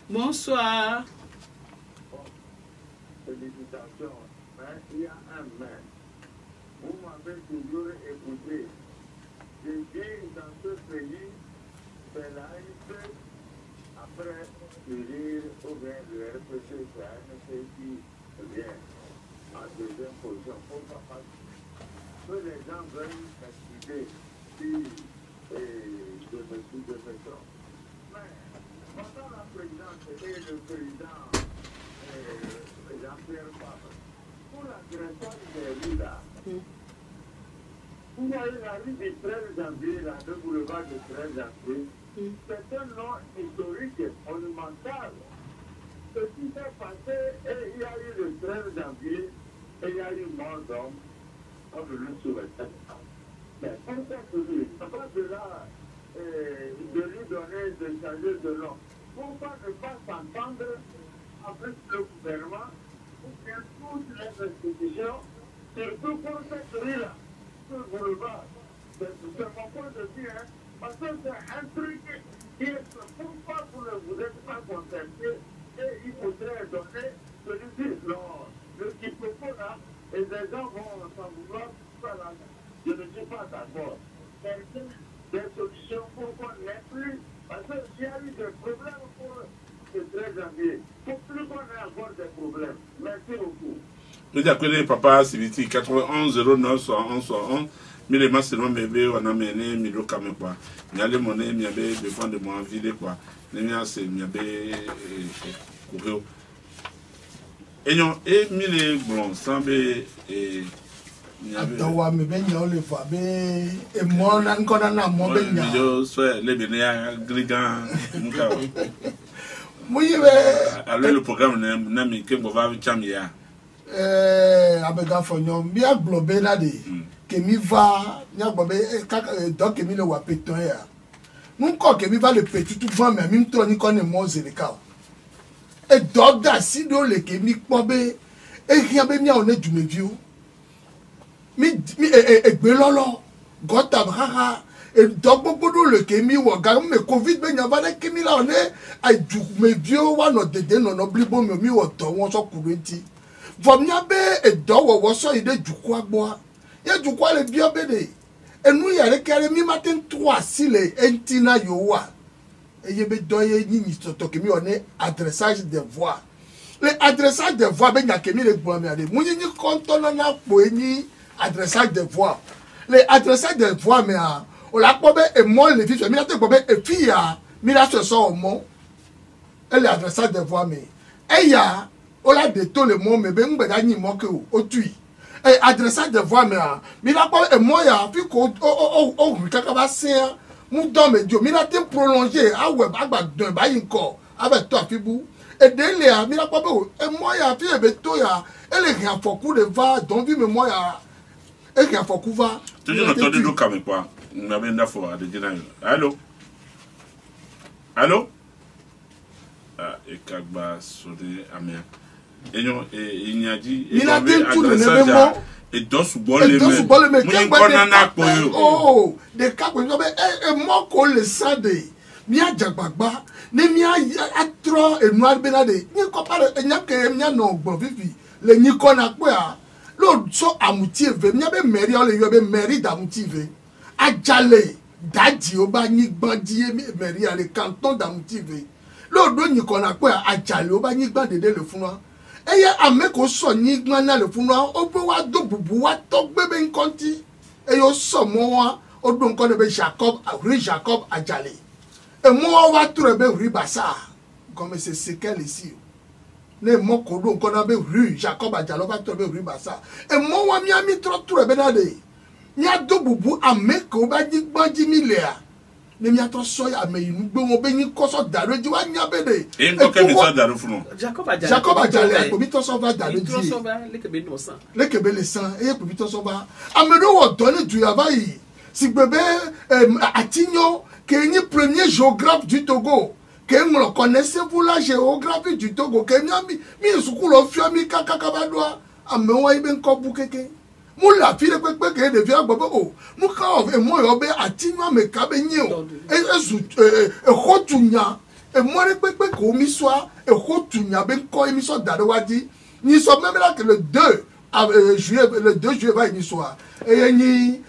Bonsoir. Félicitations. Il y a un maire. Vous m'avez toujours écouté. Je dis dans ce pays, c'est l'ANP, après élire ou bien le RPC, c'est l'ANP qui vient en deuxième position. Pourquoi que les gens veulent s'expliquer si de personnes. Mais Pendant la présidence et le président Jean-Pierre Fabre, pour la création des rues là, il y a eu la rue du 13 janvier, là, le boulevard du 13 janvier. C'est un nom historique monumental. Ce qui s'est passé, et il y a eu le 13 janvier, et il y a eu mort d'homme, on veut le souhaiter. Mais pour cette rue, pas de là, de lui donner, de changer de nom. Pourquoi ne pas s'entendre avec le gouvernement pour que toutes les institutions, surtout pour cette rue-là, ce boulevard, c'est mon point de vue, hein, parce que c'est un truc qui est pourquoi vous n'êtes pas concerté et il faudrait donner celui-ci. Non, le quiproquo là, et les gens vont s'en vouloir. Voilà. Je ne suis pas d'accord. C'est des solutions pour qu'on n'ait plus, parce qu'il y a eu des problèmes pour le 13 janvier. Pour plus qu'on ait encore des problèmes. Merci beaucoup. Nous avons papa Siviti 91 09 71 71. Mille masses bébé on a mené milo comme quoi. Il y a les monnaies, il y avait des fonds de moi vide quoi. Il y a c'est il y avait couvert. Et non et mille blanc semble et Adowa me benya ole fa be e mo na nkona na mo benya. Yo so le benya grigan nka. Muyibe Alors le programme na mi ke bo va chamia. Abega fonyo bi aglobe na de ke mi va nya gbobe donc ke mi le wa peton ya. Mun ko ke mi va le petit tout vent mais mi tro ni ko ne mo zeleka. E doda si do le ke mi pobe e ria be mi a one dumeviu. Mi egbelolo gota brara e dogbogbodò le ke mi wo ga me covid be nya ba de ke mi la one ai du me bio wa no dede no no blibo mi wo to won so kurenti vom nya be e dowo wo so ide juku agbo ye juku le bio be de enu ya le kere mi matin 3 sile entina yo wa e ye be doye ni to ke mi one adressage des voix le adressage des voix be nya ke mi le gbo mi ade mu ni kontono na po eni adressage des voix. Les adressages des voix, mais on l'a pas et moi les filles, mais et puis mais là ce sont au mot. Et les adressages des voix, mais et ya on l'a de tout le monde, mais ben ben ni moi que au tui. Et adressage des voix, mais là pas et moi ya puis qu'on oh kakaba c'est mon don mais Dieu, mais là t'es prolongé ah ouais bah d'un bail encore avec toi fibou. Et délai, mais là pas et moi ya puis et to ya elle est rien pour coup de va donc vu mais moi ya et qu'il y a faut couvert. Toujours entendu nous comme quoi. On a bien d'affaires de dire. Allô? Allô? Ah, et Kagba sonné à mer. Et non, il n'y a dit. Il a dit tout le monde. Et dos sous bol les mains. Oh, des cas comme ça. Et moi, qu'on le sait. Mia Jagbagba, ne mia atro et noir benade. Ni compare, et n'y a que mia non bon vivi. Le ni kona quoi. L'autre so amoutivé, il y avait mairie, il y avait mairie d'amoutivé. Adjale, Dadji, Oba, ni bandit, mairie, le canton d'amoutivé. L'autre, ni qu'on a quoi, Adjale, Oba, ni bandit le founoir. Et il y a un mec au son, ni gana le founoir, au pouvoir de boubou, à tok bébé conti. Et au son, moi, au don qu'on avait Jacob, rue Jacob, Adjale. Et moi, on va trouver rue Bassa, comme c'est ce qu'elle ici. Ne moko do ko na be rue Jacob Adjalo va trouver rue Bassa et mo wa mi ami trop benade mi ado bubu ameko ba di gbanji mi le a ne mi ato so ya me inu gbe won be ni ko so daro ji wa nya be de e ko ke mi so daro funu Jacob Adjalo ko mi to so va daro ji to so va le kebe no san le kebe le san e ko mi to so va amedo wo do ni ju ya bayi si gbebe atinyo ke ni premier géographe du Togo. Connaissez-vous la géographie du Togo? Mi sukulo fiami kakakabadoa amewa ibe nkobu keke. Mula file kwekwe de via baba o. Muka of e mo yobe atinwa me kabe nyeo. E khotunya. E mo re kwekwe ko mi soa e khotunya be nko mi so dadewadi. Ni so même là que le 2 juillet le 2 juillet va ni soa. Et ni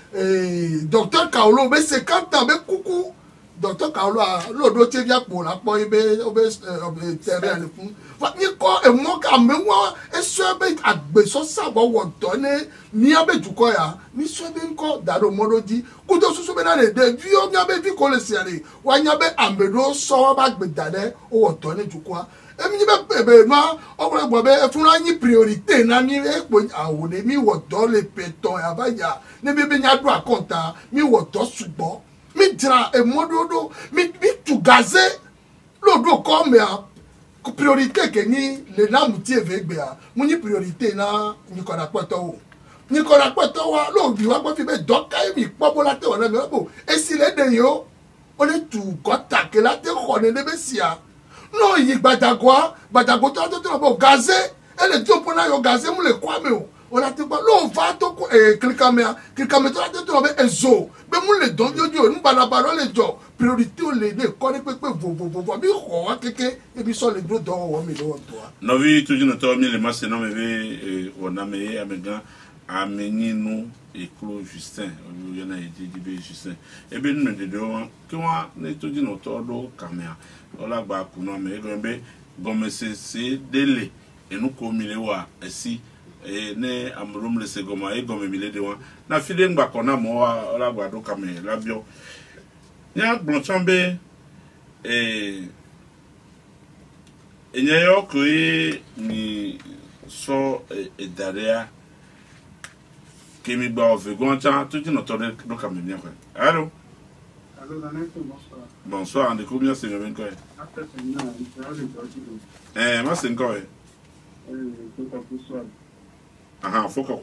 docteur Kaolo be 50 ans be coucou. Docteur Kaolo l'autre tient bien pour la pour il terrain le fond. Va ni ko e mo ka me wa e so be agbe so sa bo wo donner ni abe du ko ya ni so be nko daro mododi ku do so be bena le de vio nya be vi ko le siare wa nya be ambedo so ba gbedade o to ne jukwa emi ni be ma o gbo be e fun anyi priorité na mi e po awo ne mi wo do le peton abaya ne be nya do akonta mi wo to sugbon mi dira e mododo mi tu gaze lo do ko me a priorité ke ni le na mutie vegbe a mu ni priorité na ni ko na poto o ni ko na poto wa lo bi wa gbo fi be do kai mi popo la te wona mi bo e si le de yo o le tu gota ke la te ko ne be sia no yi gbadagwa to bo gaze e le to pona yo gaze mu le kwa me o la te gba lo fa to ko clickame to la te to be ezo be mu le don jojo nu balabalo le jo priorité o le ne ko ne pepe vo bi ho akeke e bi so le gro do wo mi lo to no vi tu jino to mi le masse no me ve wona me amega ameninu eklo Justin o yo na edi be Justin e be nu de do ki wa ne tu jino to do kamea o la gba ku no me go be gomese dele enu ko mi le wa asi ne amrum le segoma e gome mi le de wa na fide ngba kona mo wa o la gba do kamea la bio nya blochambe enyayo ko ni so edarea kemi gba ovegonta tout no to do kamenya ko allô Allô, bonsoir. Bonsoir, on découvre bien c'est bien quoi. Moi c'est quoi? Ah, faut quoi?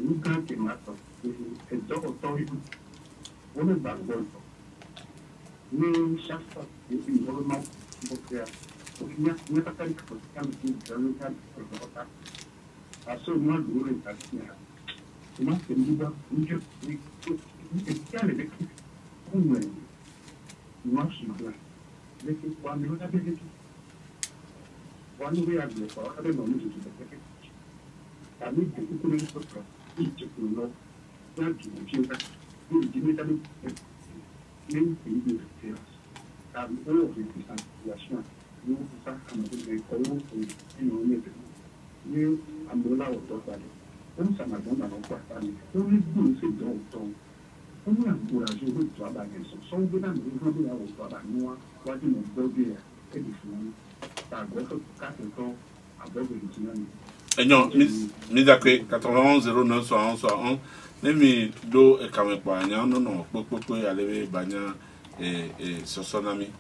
Nunca que mata, el todo uno va golpe. Ni shasta, ni normal, porque ni está tan importante que no está por pasó más duro en California. Más que nunca, mucho, ya le dije, no es igual. De que cuando una vez cuando voy a ver, ahora de momento, a mí que tú tienes otro, y que tú no, ya que no quieras, y tiene también, bien que yo te a mí, todo lo que está en situación, yo está como de cómo, y no me tengo, yo ando la otra parte, un samadón a no pasar, un dulce don, una curación de trabajo, son de la misma de la otra, no, cuando no puede, es diferente, para gozo, casi todo, a ver de Non, mi d'accord 91 09 61 61 nemi do e kame pa nya no popo ale banya sosonami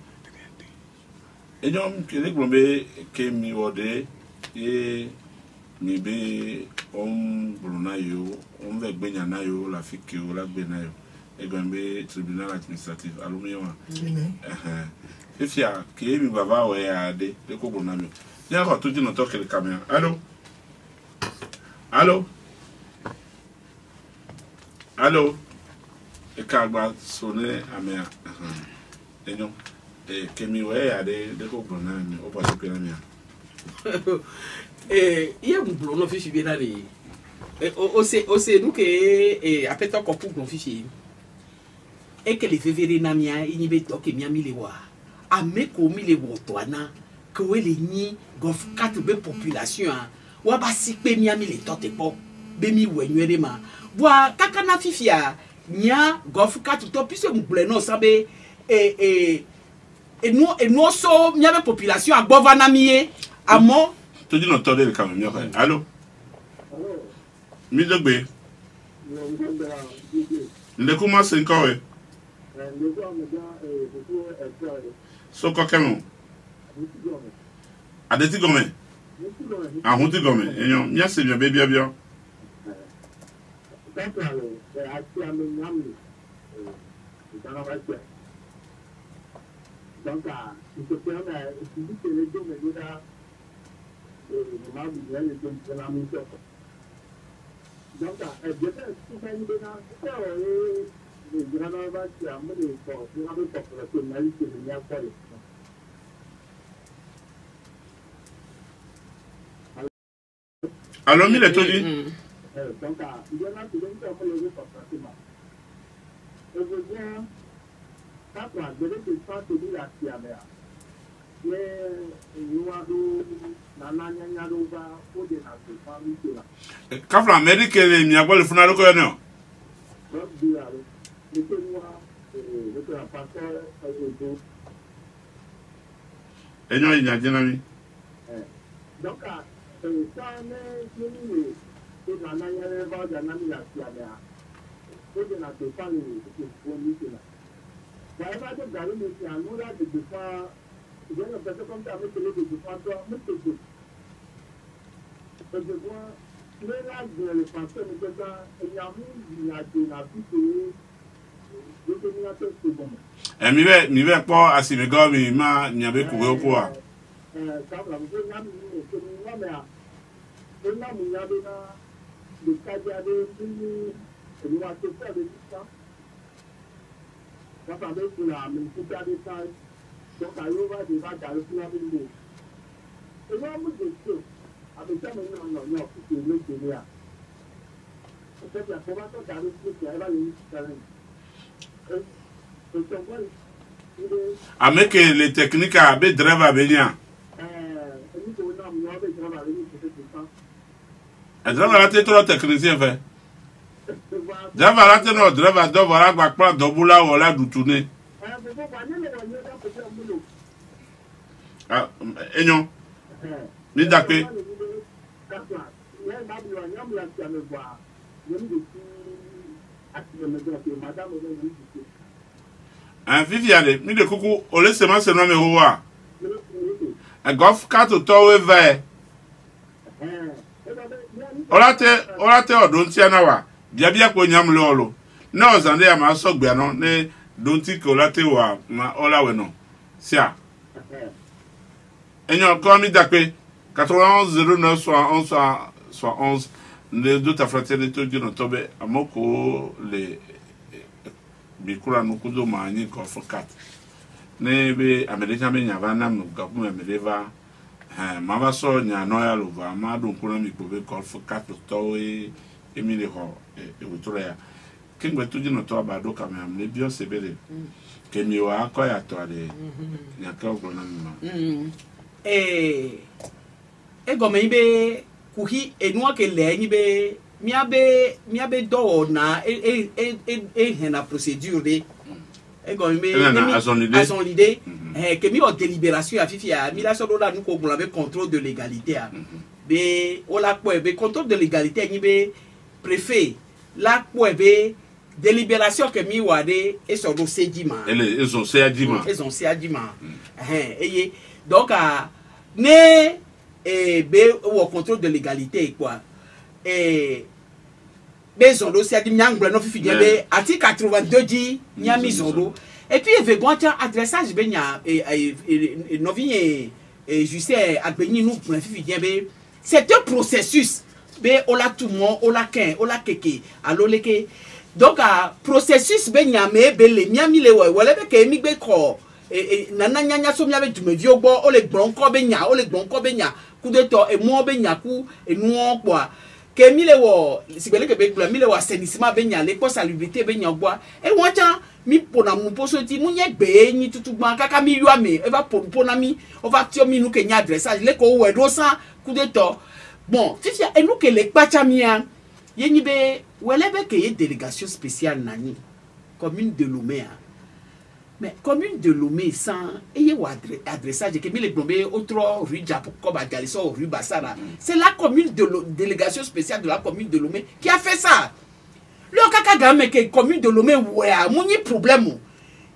enyo kele glombe ke mi wode mi be bruna yo ve gbenya na yo la fiki yo la gbe na yo e gombe tribunal administratif alumio ifia ke mi baba we ade de ko bruna mi ya ko to jino to kele kamera Allô? E kagba sonne amea. Enyo. Kemi we ade de ko brona mi o pa se pena mi. Ia un blono fichi bien ali. O se nous que apeta ko pour fichi. E que le fevere na mia ini be to ke mia mi le wa. A me ko mi le wo to ana. Que we le ni gof 4 be population wa ba sikpe mi ami le tote po be mi wenwere ma wa kaka na fifia nya gofu ka to pise mble no sabe no so mi ave population agbova na miye amo to di no to de kan mi o allô mi dogbe le kuma se nko we so ko kemo adeti gome ahun ti gome eyan mi ase mi be bia donc il se permet de les deux mais là ma bien les deux de la mission donc bien tout ça il est là le grand va qui a mené pour la population de la forêt. Alors, mi le todi. Donc, il y en a qui viennent faire le forcément. Et je viens, quand on a donné des fois, c'est dit la Tiamea. Mais nous avons, Nana Nyanova, pour des nations, Kafla Amérique, il y a pas le fond à l'eau. donc, laissez-moi, le pasteur, Et non, il y a bien ami. donc, ça c'est la manière de la Tiamea. Pour des nations, c'est là. Voilà, de garder le piano là, de défendre. Il y a une personne comme ça avec le défenseur, mais c'est tout. Et je vois, mais là, le français, mais ça, il y a un mi be po asimego mi ma nyabe kuwe ko a avec les techniques à be driver à venir driver la tête trop technicien fait driver la tête non driver do voilà gba plan dobula wala du tourner ah enyo ni dakpe un Viviane, mi de coucou, au laisse moi ce nom me voir. Un golf 4 towe ve. Olate odonti anawa. Bia ko nyam lolo. Na ozande ya ma so gbe no ne donti ko late wa ma ola we no. Sia. Enyo ko mi dakpe 91 09 71 les deux fraternité de Notobe amoko les bikura nukudo mani ko fokat ne be america be nyava na mugabu emereva ma ba so nya no ya lova ma do kuna mi ko be ko fokat to e emile ho e wutura ya kingwe tuji no to abado kama am le bio sebele ke mi wa ko ya to ale nya ka ko na mi e gome ibe kuhi enua ke le ni be miabe do na hena procédure de e go me à son idée que mi o délibération afifi a mi la so do la nous ko avec contrôle de légalité a be o la po be contrôle de légalité ni be préfet la po be délibération que mi wa de e so do sedima ils ont sedima et donc ne be o contrôle de légalité quoi bezondo si adi nyangble no fifi be article 82 dit nyami zondo et puis vegonta adressage be nya novi justice agbeni nous fifi be c'est un processus be ola tout monde ola ken ola keke aloleke donc processus be nya me be le nyami le wele be ke mi gbe ko nana nyanya so mia be dumedi ogbo o le gbonko be nya ku de to e mo be nya ku enu okpo ke mi le wo sibele ke be gla mi le wo assainissement be nya le ko salubrité be nya ogbo e won cha mi pona mu poso ti mu nye gbe yin tutugban kaka mi yo ame e va pona mi o va ti o mi nu ke nya adressage le ko we do san ku de to bon fifi e nu ke le pacha mi an ye ni be wele be ke ye délégation spéciale nani commune de Lomé. Mais commune de Lomé sans et adressage que les plombés autre rue Japo comme à Galiso rue Bassara. C'est la commune de délégation spéciale de la commune de Lomé qui a fait ça. Le kaka game que commune de Lomé ouais mon problème.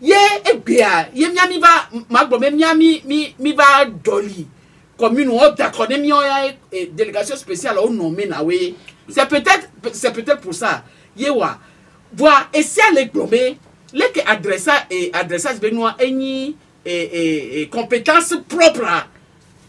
Ye e bia ye miami va magbo miami mi va doli. Commune on d'accord mi délégation spéciale au nommé na we. C'est peut-être pour ça. Ye wa voir et si les plombés les que adressage benoît eni compétences propres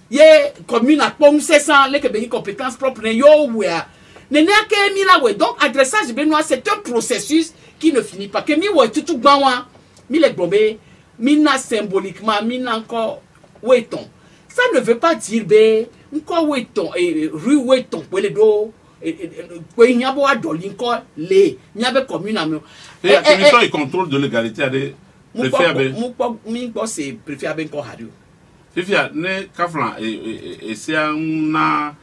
ye commune à pom 700 les que beni compétences propres yo wea ne ke mi la we donc adressage benoît c'est un processus qui ne finit pas que mi we tout gbanwa mi les bombé mi na symboliquement mi na encore weton ça ne veut pas dire be encore weton rue weton pour les do il y a beau adoli encore les il y avait commune à la commission et contrôle de légalité à des préfet c'est préfet avec encore radio fifia ne kafran et c'est un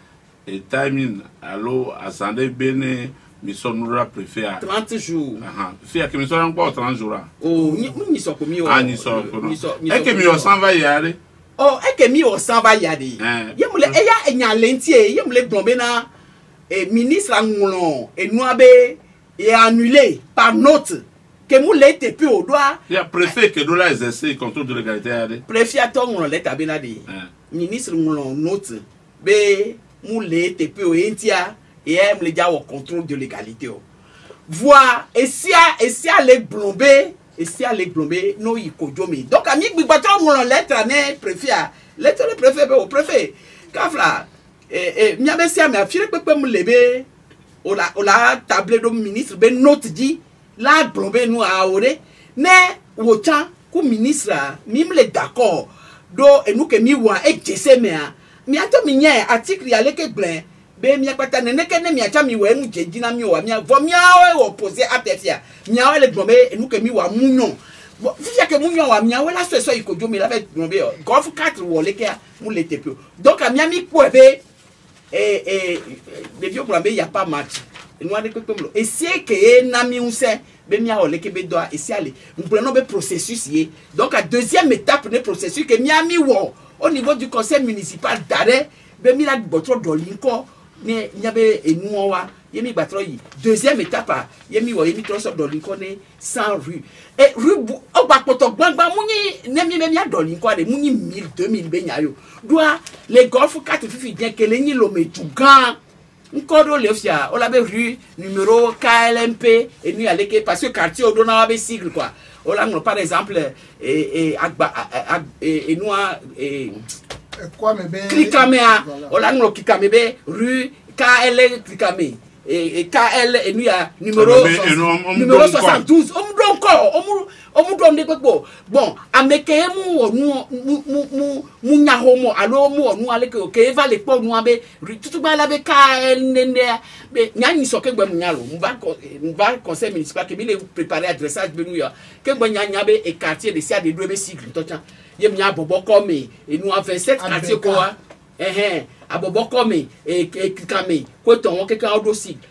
timing allo asande bene mission nous préfet 30 jours fia que mission encore 30 jours oh ni so ko mi o ni so ko e que mi o s'en va yare oh e que mi o s'en va yare yemule e ya enya lentie yemule blombe na ministre angolon et noabe est annulé par note que mou l'était plus au doigt. Il y a préfet que nous l'a exercé contrôle de légalité. Préfet à ton on l'est benadi. Ministre ngolon note be mou l'était plus au entia et aime les gars au contrôle de légalité. Voir et si à les blomber no y kojomi. Donc ami bi baton ngolon lettre né préfet lettre le préfet au préfet. Kafla miabe si ami afire pepe mou lebe ola table do ministre ben note dit la blombe nous a oré ne wocha ku ministre mi me d'accord do e nous que mi wa e jese me a mi ato mi nya article ya leke glen be mi akpata ne ke ne mi acha mi wa mu jeji na mi wa mi vo mi a opposé atefia mi a le blombe e nous que mi wa munyon fifia que munyon wa mi a la so ikojo mi la be blombe golf 4 wo leke mu le tepe donc a mi ami ko ebe de vieux blombe y a pas match et c'est que nami on sait ben mia ole ke be doa et c'est aller nous prenons le processus y donc à deuxième étape de processus que miami wo au niveau du conseil municipal d'arrêt ben mi la botro dolinko ne nyabe enu wa yemi batro yi deuxième étape yemi wo yemi troso dolinko ne sans rue et rue o ba poto gbangba muni ne mi me mia dolinko de muni 1000 2000 be nyayo doa les golf 4 fifi bien que le ni lo metugan Nkoro Leofia, on avait rue numéro KLMP et nous allons parce que quartier au Dona avait sigle quoi. On a par exemple et nous quoi mais ben Klikamea, on a nous Klikamebe rue KL Klikame et KL et nous a numéro 72. On donne des bon ameke mu nyahomo alo mu onu ale ke va le po nu abe tout ba la be KL nene be nyani so ke gbe mu nyalo mu va conseil municipal ke bi le préparer adressage be nu ya ke gbe nyanya be e quartier de sia de do be sigle to chan yem nya bobo comme et nous en 27 quartier ko abobo comme et Klikame ko ton ke ka odo sigle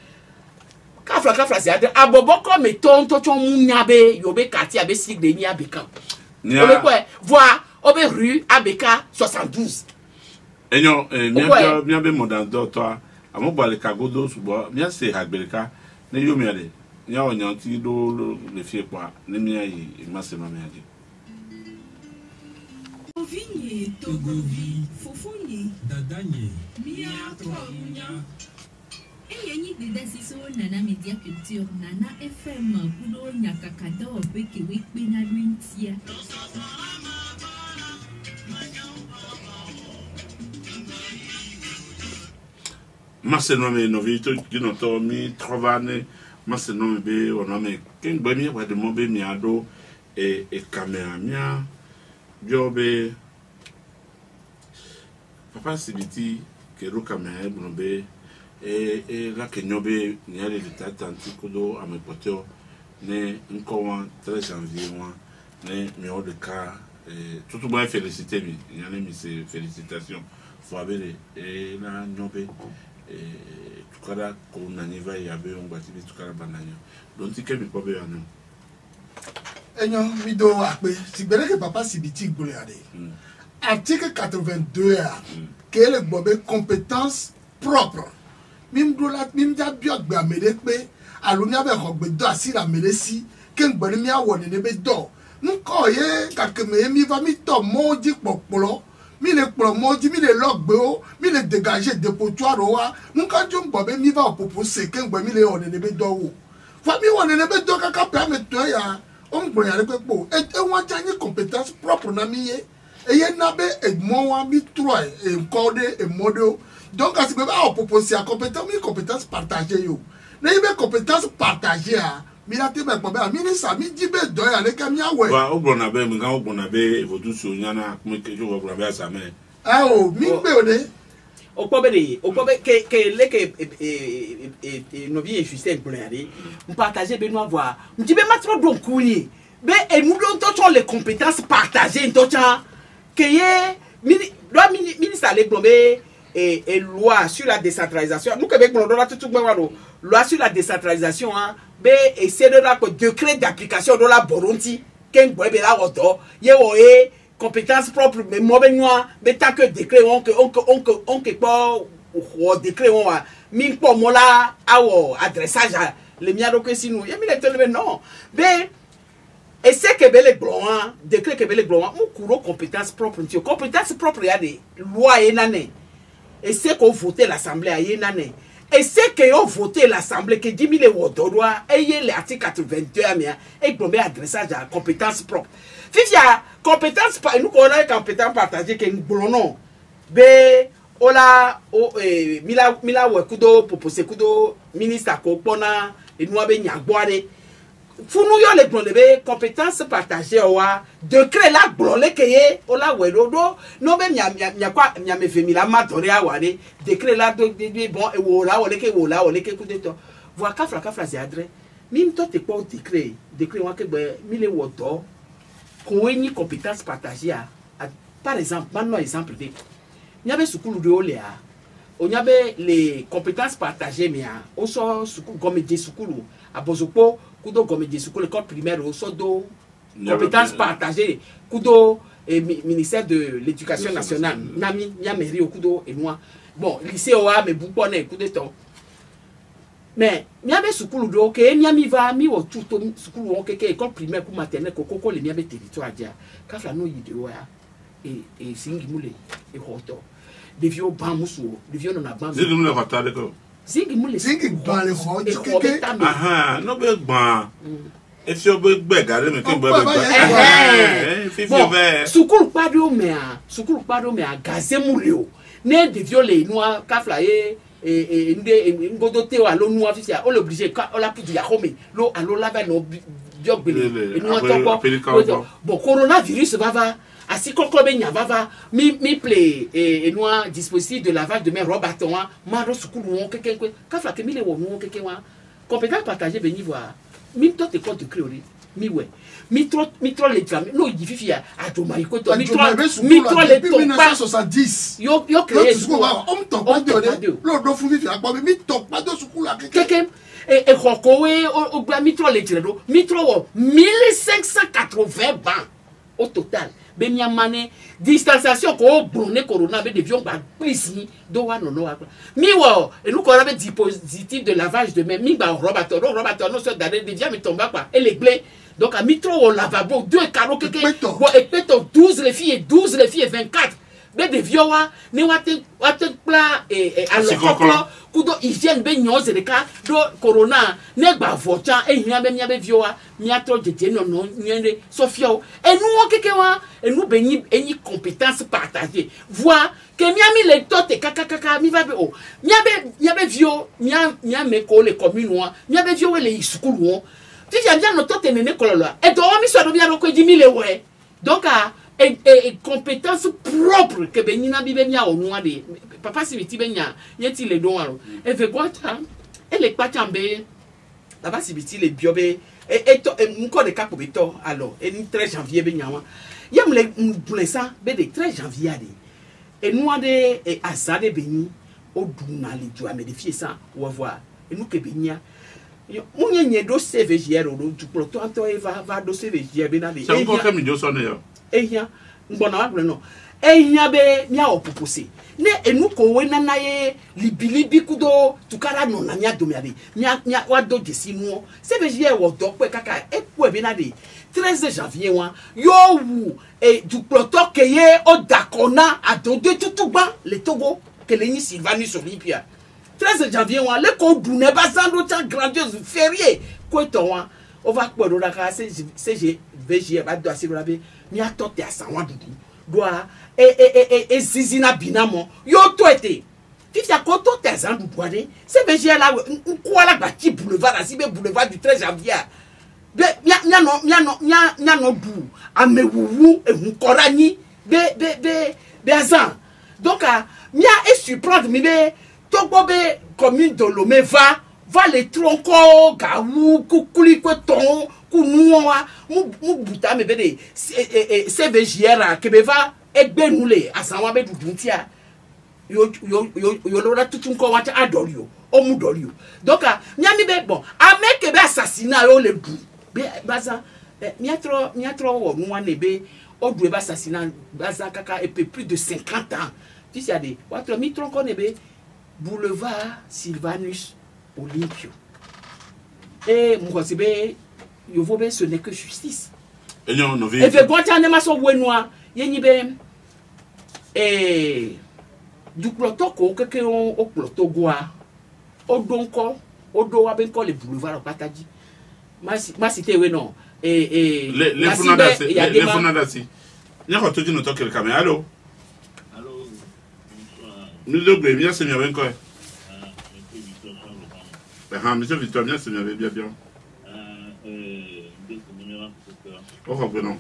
Kafla c'est abobo comme ton munyabe yobe quartier abe sig de ni abeka. Obe quoi voir obe rue abeka 72. Enyo miabe modando toi amo ba le kagodo subo mia se hagbeleka ne yo miale nya onyanti do le fie kwa ne mia yi masema miaje. Ovinye togovi fofonye dadanye mia tonya. Et des décisions Nana Média Culture, Nana FM, Kudo Nyakakado, Bekewik Benaluintia. Marcelo me novito qui non to mi trovane Marcelo me be oname ken gbe mi wa de mo be mi ado e camera mia jobe papa sibiti ke ro camera e blombe et là que nous avons l'état atlantique à mes potes ne encore 13 janvier ne meilleur de cas tout le monde félicité il y a mis ces félicitations faut avoir et là nous avons tout cas qu'on a niveau il y avait un bâti tout cas banane donc c'est que mes papiers à nous enyo mido akpe sigbere que papa sibiti gbole ade article 82 que le bobe compétence propre mim ja biot gba mele pe alumia be ko gbe do asira mele si ke ngbere mi awon ne be do nko ye kakeme mi va mi to moji popolo mi le pro moji mi le logbe o mi le dégager dépotoir wa nka jo nbo be mi va proposer ke ngbe mi le on ne be do wo fa mi won ne be do kaka permet to ya o ngbo ya le pe po e won ja ni compétence propre na mi ye e ye na be e mo wa mi trois e code e model. Donc, à ce moment-là, on propose à compétence partagée. Mais il y a compétence partagée. Mais il y a des ministres, il dit que il y a des camions. Oui, au bon abbé, mais quand on avait votre souvenirs, comment que je vous avez à sa main. Ah, oh, mille béodé. au problème que nos vies Justin Boulari on partageait Benoît voir on dit mais maintenant donc oui mais et nous donnons les compétences partagées donc que loi ministre allait plomber et loi sur la décentralisation nous Québec on donne tout loi sur la décentralisation hein mais et c'est de la décret d'application de la Burundi qu'un boy là auto yé compétences propres mais mauvais noir mais tant que décret on pas ou décret on a mis pour moi là adressage les miens donc si nous y a mis les non mais et c'est que les blancs décret que les blancs on court compétences propres il y a des lois et nané et c'est qu'on votait l'assemblée à nané et c'est que ont voté l'assemblée que 10 000 euros droit et l'article 82 et qu'on met adressage à compétences propres si a compétence nous on a compétence partagée que nous blonons be ola mila wekudo propose kudo ministre ko pona et nous be nyagboare funu yo le blonde be compétence partagée wa décret la blonde keye ola wedodo no be nya me femila matore awale décret la bon e wola ole ke kudeto voir kafra ziadre mim to te ko décret wa ke be mile wodo qu'on ait une compétence partagée par exemple, maintenant exemple il y avait sukulu de oléa on y avait les compétences partagées mais on sort sukulu comme des sukulu à Bozopo kudo comme des sukulu l'école primaire on sort do compétences partagées kudo et ministère de l'éducation nationale nami nya mairie kudo et moi bon lycée oa mais bouponné kudo to mais miabe sukulu do ke miami va mi wo tuto sukulu on keke école primaire pour maternelle kokoko le miabe territoire dia ka fla no yide wa et singi mule e hoto de vieux bamusu de vieux no na bamu singi mule hoto de ko singi ban le hoto keke aha no be gban e fi o be gbegare me ke gbe bon sukulu pado me a gazemule o ne de vieux le noa ka fla et ngodo te wa lo nu officiel on l'obligé on la plus ya home lo alo lava no biogbele et nous entend bon coronavirus va asi kokko be nya va mi play et nous dispositif de lavage de main robaton ma ro sukulu won keke ka fa ke mi le wo nu keke wa compétence partagée be ni voir mi to te compte créer mi ouais mi trop l'examen no difficile à to mai ko to mi trop les to 1970 yo créé on to pas de lo do fu fi agbo mi to pas de sukulu keke et kokowe o gba mi trop l'examen mi trop 1580 bancs au total be mi amane distanciation ko brune corona be devions ba plus do wa no mi wo et nous ko avait dispositif de lavage de main mi ba robato no so d'aller devient me tomba pas et les blés donc à mitro au lavabo 2 carreaux que bon et peut-être 12 les filles et 24 be de vioa ni wate pla et alors kudo hygiène be nyoze de ka do corona ne gba vocha e hia be vioa mi atro jeje no nyende sofio et nous keke wa et nous beni eni compétence partagée voir que miami le tote kaka mi va be o miabe vio mia me ko le commune wa miabe vio le school wo ti ja no tote nene kololo et do mi so do bia ko 10 000 ouais donc et compétence propre que benina bi benia o noa de papa si biti benya yeti le don aro e ve kwata e le kwachambe papa si biti le biobe et nko de kapo beto alors et 13 janvier benya wa yam le blessa be de 13 janvier ade et noa de et asade beni o duna le jo amedifie ça on voir et nous que benya munye do CVGR o do proto anto va do CVGR benade ça encore comme do sonne yo ehia mbona wa no ehia be nya opopose ne enu ko we nana ye libilibi kudo tukara no na nya domiade nya wa do desinu CVGR wo do pe kaka eku e benade 13 janvier wa yo wu e du proto keye o dakona adode tutuba le Togo que le ni Sylvanus Olympia 13 janvier wa le ko du ne basando ta grandiose férié ko to wa on va quoi dans la casse CVGR va do asiro labe mi atote asanwa dudu doa et zizina binamo yo to été ti a koto tezan dudu ade CVGR la quoi la bati boulevard asibe boulevard du 13 janvier be nya no bu amewuwu ehunkorani be azan donc mia et surprendre mi be Togo be commune de Lomé va les tronco gaou kukuli ko ton kunuwa mu buta me be de CVJR ke be va egbe nule asanwa be duduntia yo lora tutun ko wata adorio o mu dorio donc mia mi be bon ameke be assassinat yo le du be baza mia tro wo nwa ne be o du be assassinat baza kaka et plus de 50 ans tu sais des votre mi tronco ne be boulevard Sylvanus Olympio. Et moi, ce n'est que justice. Et puis, quand on a maso wenwa, yenibe du plotoko que on au plotogoa, au donko, au doa benko le boulevard au patadi. Ma cité oui non. Les fonadasi, les fonadasi. Nya ko toji no to kele kame. Allô. Nous deux bien c'est bien quoi. Monsieur Victor, bien c'est bien bien. Oh non.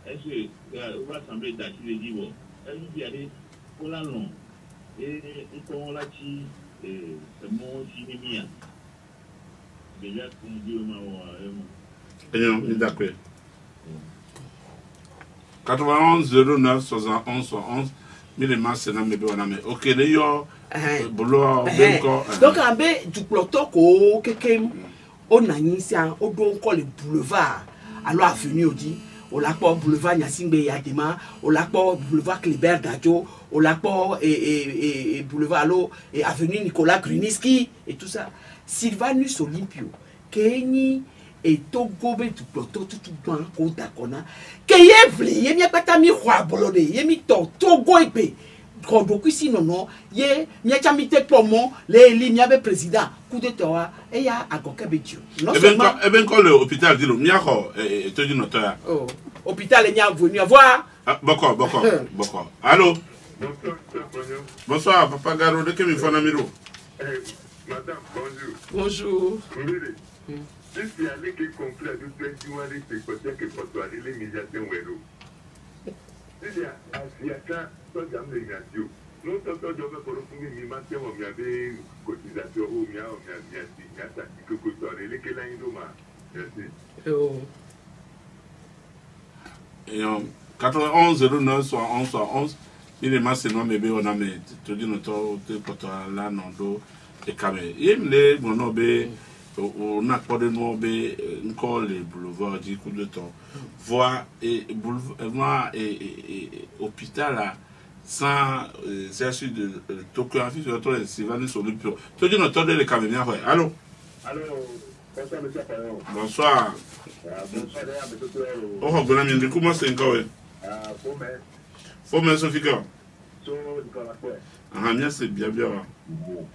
Est-ce que on va sembler d'attirer les livres? Est-ce qu'il y a des colons et on l'a dit c'est mon cinéma. Déjà qu'on dit au Maroc. D'accord. 91 09 71 71 millénaires c'est na mebe wana me. OK le yo bolo benko. Donc ambe du ploto ko kekem on a initié au donc le boulevard alors avenue odi au l'accord boulevard Nyasingbe Yadema, au l'accord boulevard Kleber Dadjo, au l'accord et boulevard Allo et avenue Nicolas Gruniski et tout ça. Sylvanus Olympio, Kenny et Togo be du ploto tout ban kota kona. Keyevli, yemi patami roi bolode, yemi Togo ebe. Kodoku si non ye mi chamite pomo le li mi abe président coup de toa et ya agoke bedio non seulement e ben ko le hôpital dilo mi ako e toji no toya oh hôpital nya venu voir boko allô bonsoir papa Garo de que mi fona miro madame bonjour je suis allé que complet de tout ce mois de c'est que pour toi les médiateurs wélo il y a asiata to jam le radio non to do be ko fun mi ma te mo mi ave cotisation o mi a ta que to le que la indoma merci oh et 91 09 71 71 il est massé non bébé on a mais to di no to te poto la no do e kame yem le mono be on a pas de nom be encore les boulevards du coup de temps voir et boulevard et hôpital là sans chercher de topographie sur le Sylvanus Olympio. Tu dis notre de les caméras. Allô. Allô. Bonsoir monsieur Payon. Bonsoir. Bonsoir monsieur. Oh bon ami, comment c'est encore? Faut mais Sofika. So Nicolas quoi. Ah bien c'est bien. Vous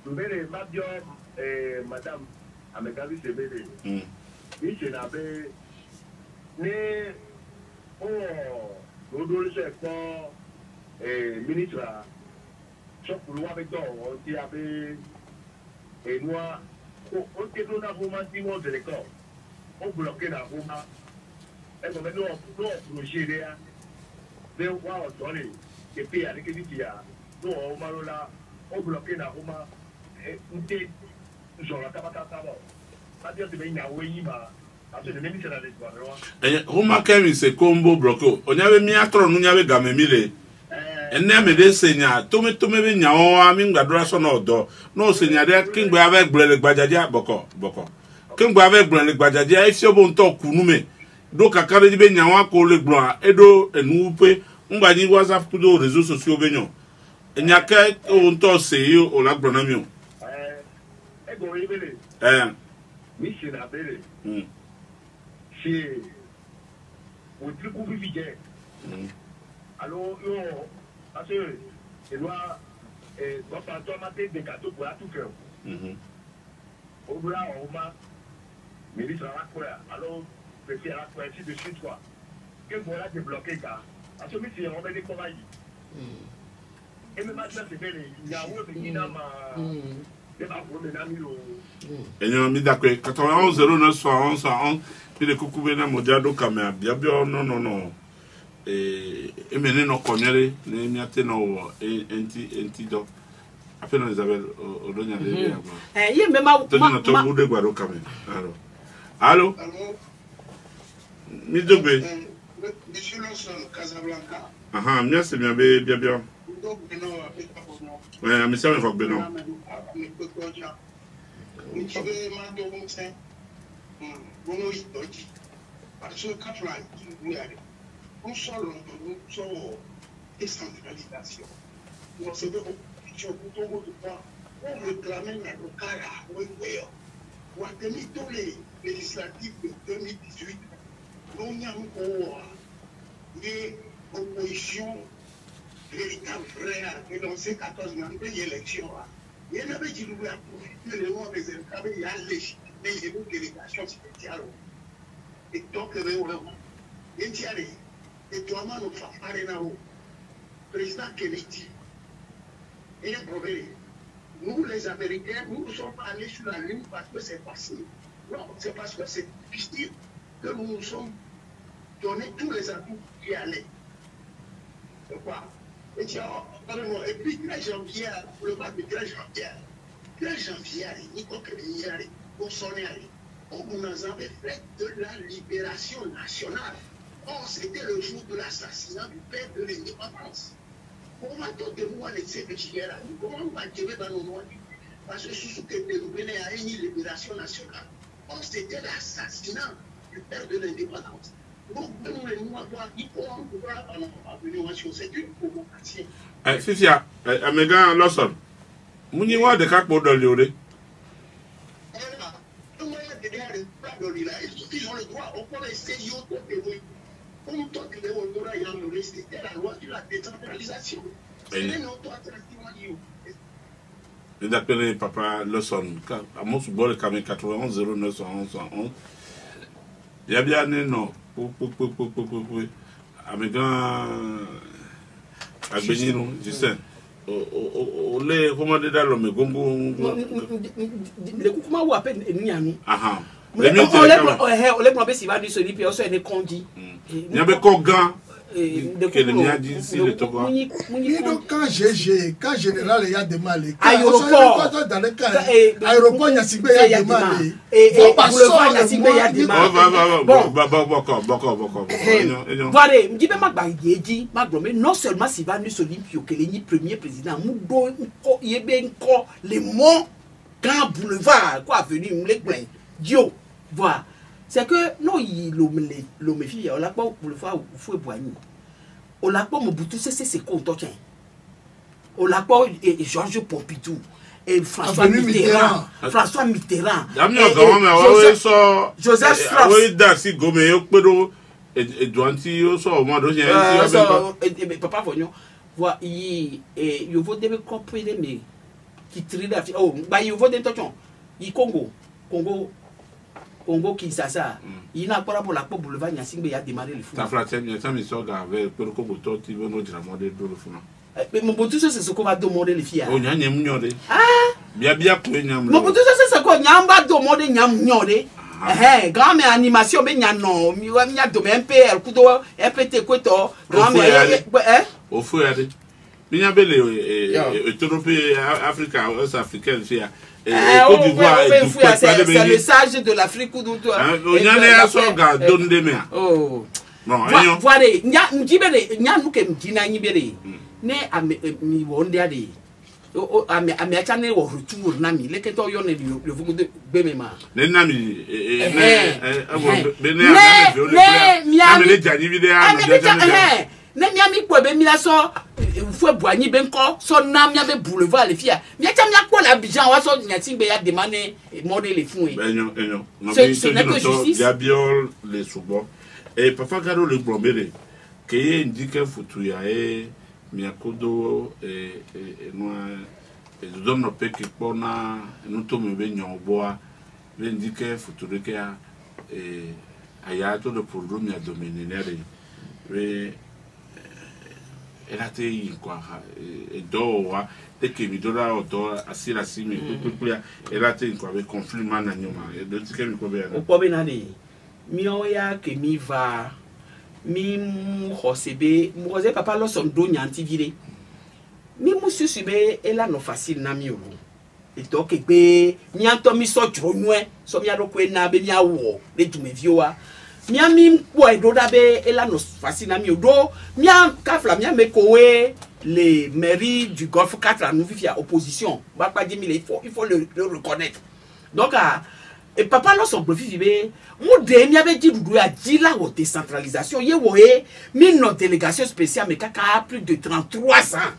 venez Mabio madame Amekali Sebele. Oui, c'est là mais nous c'est pas ministre sauf pour nous avec toi on dit avec et nous on te donne un moment si on de l'école on bloque la moment et comme nous projet là de voir on donne et puis avec qui il y a nous on va là on bloque la moment et on te genre la capacité ça dire c'est bien oui ma Roma Kemi se combo bloqué. On y avait mis à trop, nous y avait gamé mille. Et n'a me de seigneur, tome be nya o ami ngadura so na odo. No seigneur de king avec blele gbajadia boko. King avec blele gbajadia e fi obo nto kunu me. Do kakare di be nya wa ko le gbon edo enu pe ngba ni WhatsApp ku do réseaux sociaux be nyon. Enya ke o nto se yo o la gbon na mi o. E go ibele. Mi se na bele. C'est au plus court vite. Alors, parce que il doit pas mater des gâteaux pour tout faire. Au bout là, on m'a ministre à la quoi, alors, petit à la quoi, ainsi de suite, quoi. Que voilà débloquer, gars. Parce que si on met des cobayes. Et même maintenant, c'est bien, il y a un autre qui n'a pas. Et nous avons mis d'accord 91 09 71 111 puis le coucou bena modiado kamea bien non et mener nos connaître les miates no enti do appelle Isabelle odonya le ye mema ma de guado kamea allô mi dogbe monsieur Lawson Casablanca merci bien donc non ouais mais ça me faut beno parce que quand on sort décentralisation, on se dit on réclame la locale, on a tenu tous les législatifs de 2018, on a encore une opposition véritable, vraie, et dans ces 14 ans, il y a élection. Il y en avait qui voulaient profiter le nom des électeurs, il y a légitimé une délégation spéciale. Et donc, il y a et toi, nous faisons président Kennedy. Et nous, les Américains, nous ne sommes pas allés sur la ligne parce que c'est facile. Non, c'est parce que c'est difficile que nous nous sommes donné tous les atouts pour y aller. C'est quoi? Et puis, 13 janvier, le mois de 13 janvier, on avait fait de la libération nationale. Or, c'était le jour de l'assassinat du père de l'indépendance. Comment tout à laisser le Chigera? Comment on va tirer dans nos noix? Parce que sous que nous venons à une libération nationale. Or, c'était l'assassinat du père de l'indépendance. Donc, nous, les Noirs, il faut en pouvoir venir sur cette provocation. Fifia, Amégan Lawson, Mouni wa de Kakbo Doliore. Ils ont le droit, on peut rester comme toi qui est au droit, il y a le respecter la loi sur la décentralisation. C'est notre attractivité. Je m'appelle Papa Lawson, à mon sous-bord, 91 09 111. Il y a bien un non. Amégan Agbeni, Justin. Olé, comment dire dans l'homme, Gongo. Le coucou ou à peine Nianou. On les prend si va du solide, puis on se condi. Il y avait Kogan. Quand général il y a des mal, aéroport il y a des mal, voilà, non seulement si va nous Olympio que le premier président les mots grand boulevard quoi venu les plein Dio voilà. C'est que non, l'homme fille, on l'a pas pour le faire, il faut boire. On l'a pas Mobutu, c'est quoi on on l'a pas Georges Pompidou et François Mitterrand. François Mitterrand. Joseph Strauss. Oui, Darcy Gomé, et Douanti, au moins, Papa Fognon, voilà, il faut des comprendre, mais qui trille la fille. Oh, bah, il faut des torchons. Il Congo Kinshasa, il n'a pas pour la pop boulevard Nyasingbe, il a démarré le fou. Ta fraternité, ça me sort avec le Koboto, tu veux nous dire de le fou. Mais mon pote, c'est ce qu'on va demander les filles. Oh, n'y a rien de bien pour Nyam. Mon pote, c'est ce qu'on va demander Nyam. Grand-mère animation, mais non, il y a un peu, couteau, un petit couteau, grand-mère. Au feu, il y a belle Européen, Africain, Ouest-Africaine, c'est le sage de l'Afrique ou d'autres. Il y a un sorgho donne des mains. Oh, voilà, il y a un petit ne mi wonde ade o ame achane wo retour na mi leketo yo ne le vugo de bemema ne na mi ne jani video ne mi ami ko be mi la so fu boani be nko so na mi be boulevard le fia mi acha mi akpo la Abidjan wa so nyati be ya demande modèle le fun enyo ce n'est que justice Gabiol les soubo et papa Garo le brombere que indique futu ya miakodo noa donno peki pona nuto mebe nyoboa indique futuro que a ayato do programme ya dominere we era te quoi do wa de que mi dola auto asira simi kukuya era te quoi avec conflit man nyoma de que mi ko be o ko be na de mi o ya ke mi va mi hosebe mo ze papa lo son do nyanti vire mi mususu be ela no facile na mi o et donc be mi anto mi so dronwe so mi ado ko na be mi awo de tumevioa mi ami po edo da be ela no facile na mi o do mi am kafla mi amekowe les mairies du Golfe 4 à nous vivre opposition ba pas dire il faut le reconnaître donc et papa là son profil be mo de mi avait dit doudou a dit la décentralisation ye woé mi no délégation spéciale mais kaka plus de 33 ans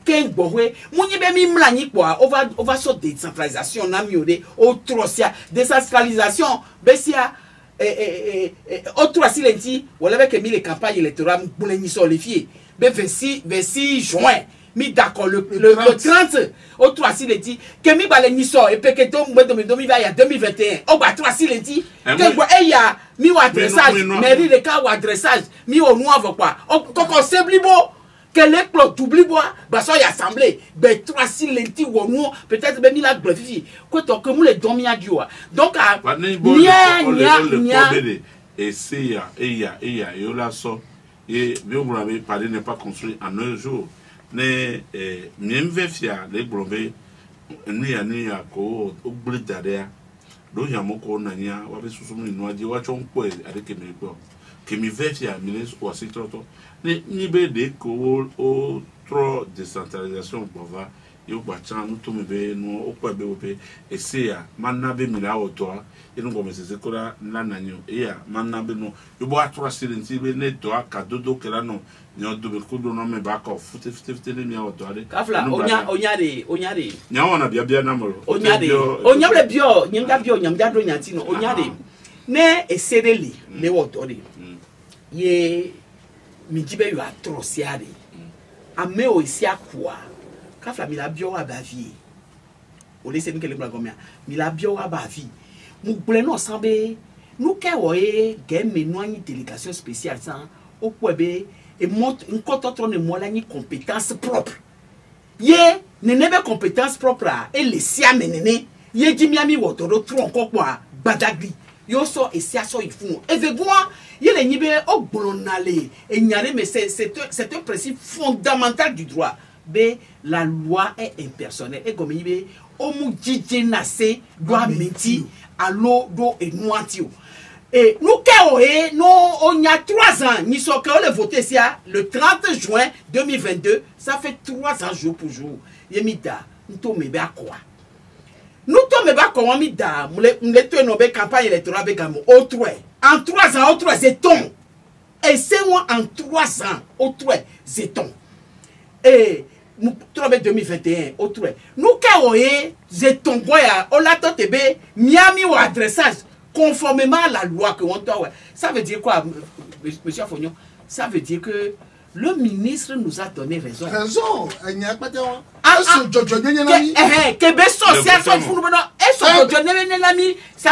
ken bohwe mo nyi be mi mlani quoi on va sur décentralisation na mi ode o trosia décentralisation besia autre silenti wala be ke mi les campagnes électorales pour les solidifier be 26 juin mi d'accord le 30 au 3 silenti que mi ba les niso et pe que to mi va ya 2021 o ba 3 silenti que bo e ya mi wa adressage mairie de ka wa adressage mi o nu avo quoi ko seblibo que les plots d'oubli bois bah ça y assemblée ben 3 silenti ou non peut-être ben mi la glorifier quoi donc que nous les domia dio donc nya et c'est ya et là so et bien vous l'avez parlé n'est pas construit en un jour ne même vefia les blombe ni ya ko oubli derrière do ya moko na nya wa be susu ni no adi wa chon ko avec me ko que mi vefia mi les o si toto ni be de ko o trop décentralisation bova yo ba chan no to me be no o ko be ope e se ya manna be mi la oto e no go me se ko la nanyo e ya manna be no yo bo atro silenti be ne to aka dodo kela no ni o do be ko do no me ba ka fute ni mi oto ale kafla onyare nya wona bia na mo onyare bio nyinga bio nyamda do nyanti no onyare ne esereli le oto de ye mi jibe yo atrociare ame o isi akwa kafla mi la bio wa bavi o le se ni kele bla gomia mi la bio wa bavi mu ble no sambe nu ke wo e ge me no ani délégation spéciale ça o kwebe e montre une cototre ne mo la ni compétence propre ye ne nebe compétence propre et le sia menene ye jimiami wo to do tron ko kwa badagri yo so esia so ifun evegua yele nibe ogbonale enyare mais c'est un principe fondamental du droit be la loi est impersonnelle et comme yibe omu jije nase doit menti allo do enuantio et nous ke no on y a 3 ans ni so ke le voter sia le 30 juin 2022 ça fait 3 ans jour pour jour yemida nto mebe akwa nous sommes pas comme mi da mle to no be campagne électorale be gamo autre en 3 ans autre zeton et c'est moi en 3 ans autre zeton et nous trobe 2021 autre nous ka oye zeton boya on la tebe miami ou adressage conformément à la loi que on doit ça veut dire quoi monsieur Fognon ça veut dire que le ministre nous a donné raison. Raison. Il n'y a pas de... Ça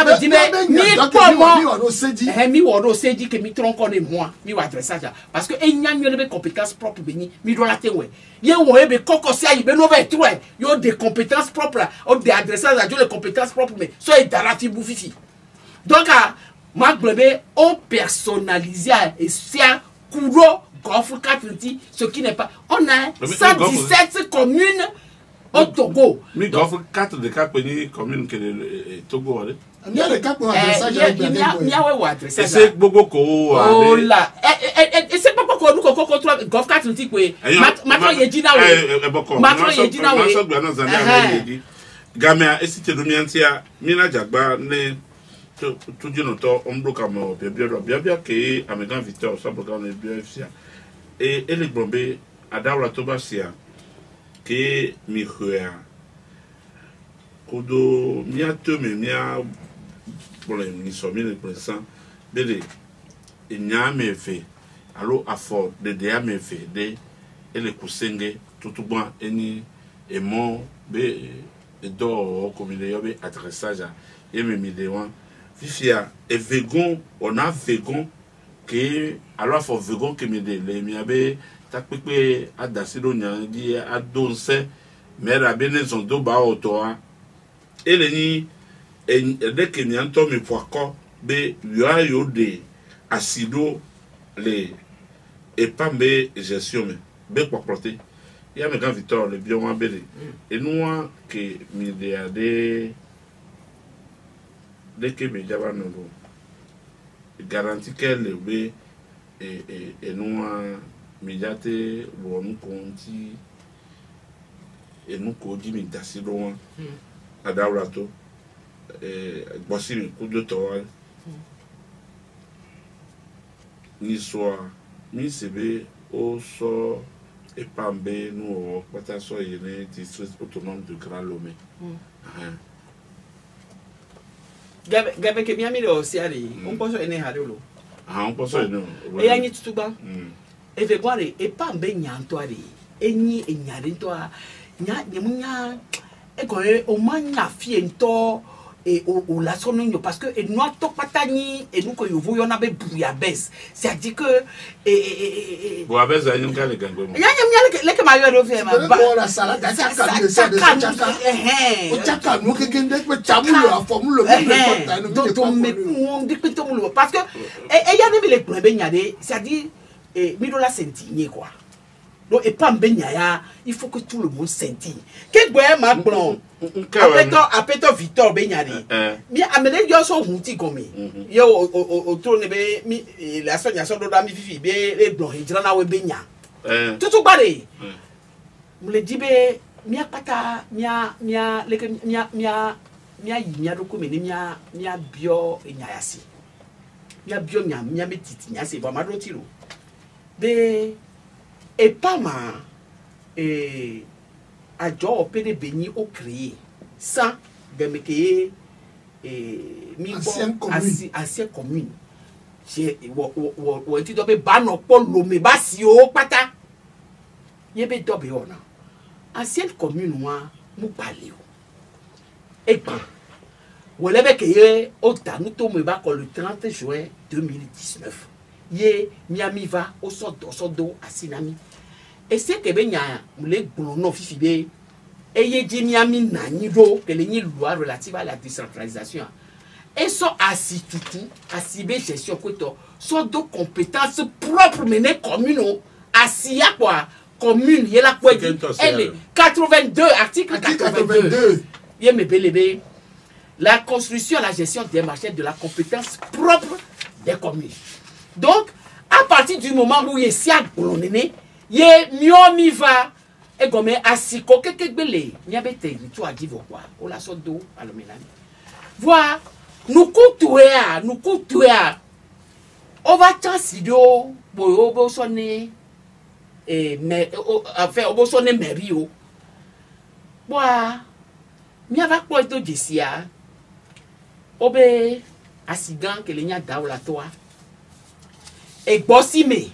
veut dire parce que il n'y a pas de compétences propres. Il doit la tenir. Il y a des compétences propres. Il y a des adressages à compétences propres. Mais ça est dans la fibre fifi. Donc, Marc Blebe, on personnalise et c'est un courant. Golfe 4 ce qui n'est pas. On a 117 communes au Togo. Mais Golfe 4 de 4 communes que le Togo. Il y a les 4 adressages. Il y a adressage. Et c'est beaucoup. Oh là. Et c'est pas pourquoi nous contrôlons Golfe 4 Maintenant, il y a dit là. Maintenant, il y a dit là. Gamia, et si tu es Mina Jagba, tout dit notre homme blocamo, bien que Amégan Victor, ça bloquant les bien FCA. Et les bombés, à Daoula Tobasia, que Mihuea, Kodo, Mia Tome, Mia, pour les Nissomi, les présents, Bélé, il n'y a même fait, alors à fort, de déa me fait, et les Koussenge, tout bon, et mon, et d'or, comme il y avait adressage à et me mi de wan fifia et vegan on a vegan que alors faut vegan que me de le mi abe ta pepe adasido nyangi adonse mais la beneson do ba otoa et le ni et dès que mi anto mi poako be yo de acido les et pas be gestion me be poproté il y a mes grands Victor le bien wan bele et nous que mi de ade dès que me jaba no garantie qu'elle be et nous mijate wonu konti et nous kodi mi dasido wan adawrato bosi mi kudo to ni soa mi sebe o so et pambe nous pata so yene district autonome de Grand Lomé gabe ke miami do siari on poso ene hadolo on poso ene e yanyi tutuba e ve boire e pambe nyanto ari enyi enyare to nya nyemunya e ko o manya fie nto et au la sonne parce que et nous to patani et nous que vous y en avait bouillabaisse c'est à dire que bouillabaisse a une gale gango ya les que mayo do faire ma la salade chaka de chaka o chaka no que kende pe chamulo a formulo me dit que tout parce que et ya ne les problèmes nyade c'est à dire mi do la sentinye quoi donc et pas ya il faut que tout le monde sentit que boy ma blond apeto Victor benyade mi amene yo so hunti komi yo o to ne be mi la sonya so do da mi fifi be e blond hijra na we benya tutu bare mu le dibe mi akata mia leke mia yi do komi ni mia bio enyayasi mia bio mia metiti nyase ba ma do tiro be et pas ma à Joe Pede Béni au créé sans Bemeke ancienne commune. J'ai dit dobe bano polo me basi o pata. Yebe dobe ona. Ancienne commune moi mou palio. Et pas. Wolebe ke o tanu to me ba le 30 juin 2019. Ye Miami va au sodo à Sinami. Et c'est que ben ya les boulons fifi et ye dit Miami nanido que les loi relative à la décentralisation. Et sont assis tout assis be gestion koto sont de compétences propres menées commune assis à quoi commune y la quoi dit elle 82 article 82 ye me belebe la construction la gestion des marchés de la compétence propre des communes. Donc, à partir du moment où il y a bolonné, il y a miomi va et comme asiko kekebele, il y a bete tu as dit quoi, on la sort d'eau à l'oménami. Voilà, nous coûtons, on va t'assido, boyo sonné et mais enfin on sonné merio. Voilà, il y a pas quoi de jessia. Obe asigan que les nya daola toi. Et bossi me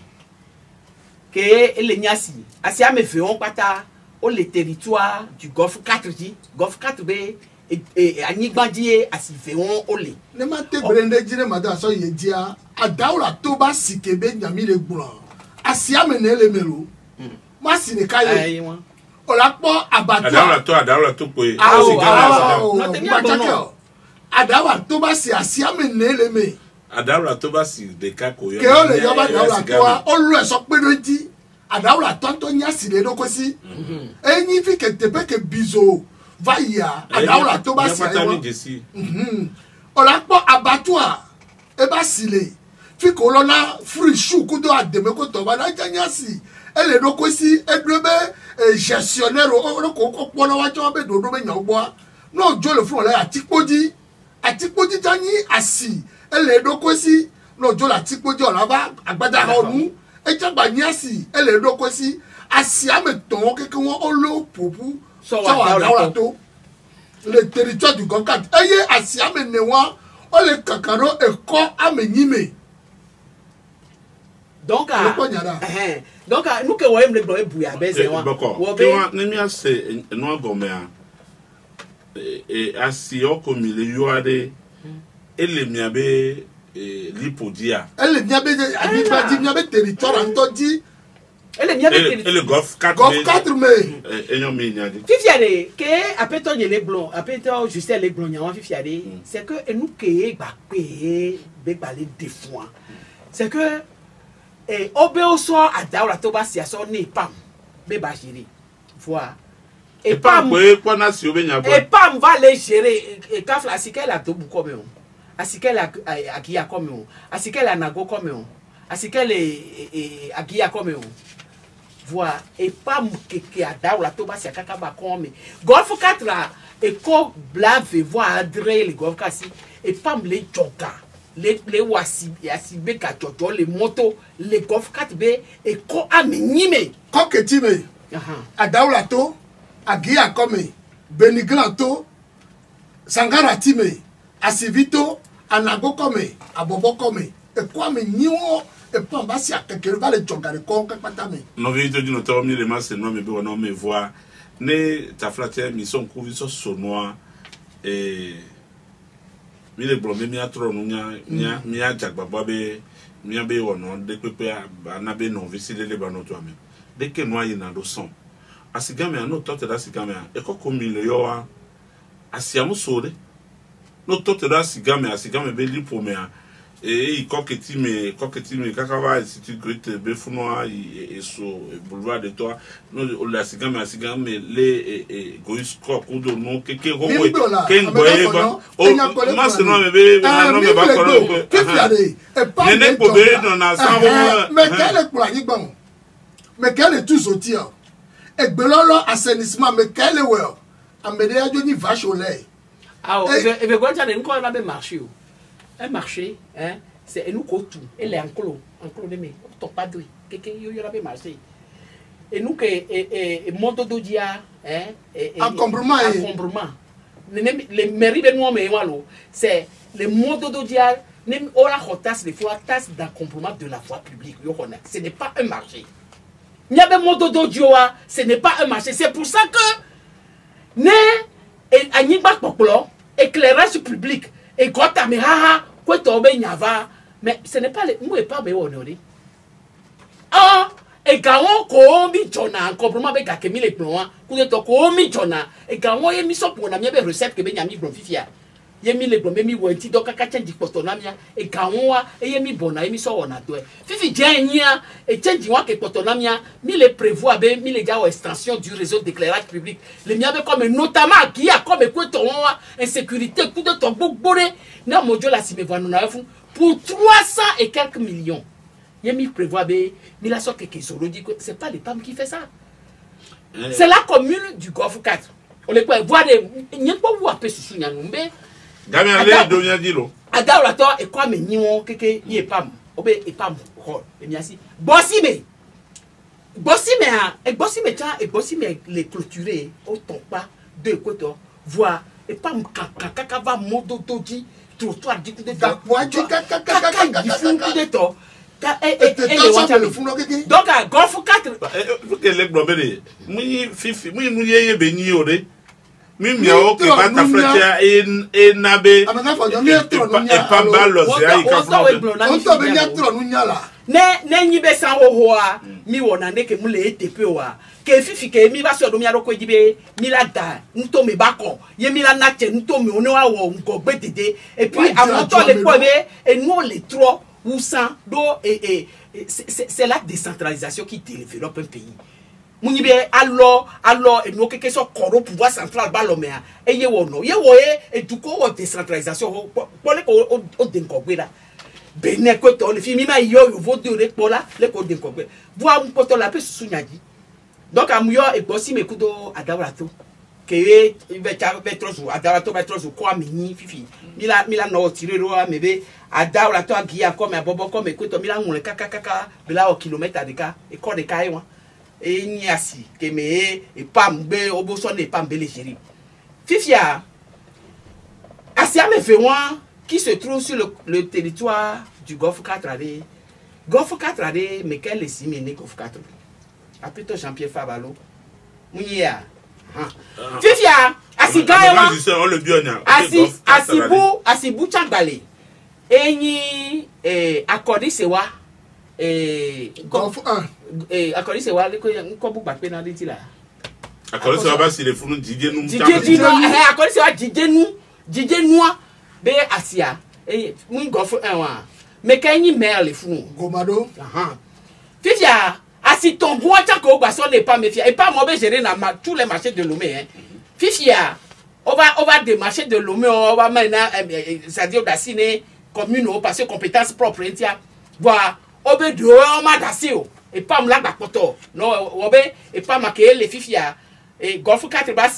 que les nyasi asia me feon pata au le territoire du Golfe 4G Golfe 4B et anigbandie asi feon ole ne ma te brende dire mada so ye dia adaula to ba sikebe nyami le gbon asia me ne le melo ma sine kaye o la po abattoir adaula to po adawa to ba si asia me ne le me adawla to ba si de ka ko yo ke o le yo ba adawla to o lu e so pe doji adawla to nya si le do ko si enyi fi ke tepe ke bizo va ya adawla to ba si o la po abattoir e ba si le fi ko lo na free chou ku do ademe ko to ba na nya si e le do ko si e do be gestionnaire o ko po na wa jo be do be nya ogbo no jo le fun le atipoji tani asi ele dokosi no jo la tipoji olaba agbada onu e jagba ni asi ele dokosi asi ameton keke won olo popu so wa to le territoire du Goncat eye asi amene won o le kankaro eko amenyime donc donc nous que voyons le bouya baiser wa wo be ni mi ase no gomea asi okomi le yoade ele miabe lipodia elle vient de miabe territoire antodi ele golf 4 mai enyo mi nyadi fifiade ke apeto les blonds apeto juste les blonds nyawa fifiade c'est que nous ke ba pe be balé des fois c'est que obeoso adaura to ba sia so ni pam be ba gérer voir et pam na si obenya bo et pam va les gérer et kafla asikela to bu comme on asikela akia comme on asikela nago comme on asikela akia comme on voir et pam ke adaura to ba sia kaka ba comme golf 4 là et ko blave voir adré le golf kasi et pam les joga les wasi asibe ka jojo les motos les golf 4B et ko aminime ko ketime adaura to agia comme beniglanto sangara time asivito anago comme abobo comme et quoi me niwo et pas basi akekere va le jogare ko patame no vito di no to mi le mas no me be no me voir ne ta flatter mi son ku so sonoa mi le blomé mi atro no nya mi ajagbagba be mi abe wono de pepe anabe no visile le banoto ame de ke no ayi na do son asigame no tote da sigame e koko mi le yo wa asiamu sore no tote da asigame be lipo me et koketi me kaka va institut be funoa et so boulevard de toi no la asigame le gois kokudo no keke howe kengoye ba o mas no me be no me ba ko fifiade et pas ne po be no na sa ho mais quel pour la bon mais quel est tout sortir et belolo assainissement mais quel est well amede ajo ni vache au lait ah et ve gonja de nko na be marché un marché hein c'est nous tout et les enclos de me to pas de que yo la be marché et nous que et moto do dia hein encombrement les mairies de nous mais walo c'est les moto do dia nem ora hotas les fois tasse d'encombrement de la voie publique yo connaît ce n'est pas un marché il y a des motos d'Odioa, ce n'est pas un marché. C'est pour ça que ne et Anibak Popolo, éclairage public, et Gota Mehaha, quoi tombe Nyava, mais ce n'est pas les mouais pas honoré. Ah, et Gaon Komi Jona, complètement avec Akemi les plans, coup de Komi Jona, et Gaon et Miso pour la mienne recette que Benyami Bronfifia. Yemi le blomé mi wenti donc kaka change potonamia e kaonwa e yemi bona emi so wona to fifi jenya e change wa ke potonamia mi le prévoit be mi le gawo extension du réseau d'éclairage public le miabe comme notamment qui a comme écotonwa insécurité coup de ton bokbore na mojo la simevano na fu pour 300 et quelques millions yemi prévoit be mi la so que solo dit que c'est pas les PAM qui fait ça c'est la commune du Golfe 4 on les peut voir des n'y pas voir peu sous nyanumbe Gamia le do nya dilo. Adaura to e kwa me nyiwo keke ye pam. Obe e pam ho. E miasi. Bossime les clôturer au ton pas de côté voir et pam kaka va modo toji trottoir du coup de to. Donc à Golfe 4 faut que les blobé mu fifi mu yeye be nyi ore mi o ke ba ta fletia e nabe e pa balo se ai ka on be nya tro nu nyala ne nyi be san hohoa mi wona ne ke mu le ETP wa ke fifi ke mi ba so do mi aroko jibe mi la da nto me bako ye mi la na che nto me ono wa wo ngo gbe dede et puis à mon temps les poids et nous les trois ou sans do et c'est la décentralisation qui développe un pays. Mounibe alors et nous quelque soit corps pouvoir central balomea et ye wono ye woye et du coup décentralisation pour les au denkogwela bene ko to le fimi ma yo vo de le pola le ko denkogwe voir un poto la pe sunyadi donc amuyo e bosi me kudo adabrato ke vetrozu adabrato vetrozu kwa mini fifi mila no tirero mebe adabrato agia comme abobo comme ko mila ngule kaka bela o kilomètre de ka e ko de kai wa et niasi que me et pam be oboso ne pam be légérie fifia asiame fewa qui se trouve sur le territoire du Golfe 4 Golfe 4 mais quel est simé Golfe 4 a plutôt Jean-Pierre Favalo munia fifia asigawa on le bionia asibu chagbale enyi akodi sewa golf 1 akodi sewa ko bu gba pe na leti la akodi sewa ba si le funu dije nu akodi sewa dije nu be asia mu golf 1 wa me kenyi mail le funu gomado fifia asi ton bon tant que gba so n'est pas méfiant et pas moi be gérer na tous les marchés de Lomé hein fifia on va démarcher de Lomé on va maintenant c'est-à-dire d'assiner commune au parce que compétence propre intia voilà on be do on ma dasio et pas me la poto non on be et pas marquer les fifia et golf 4 bas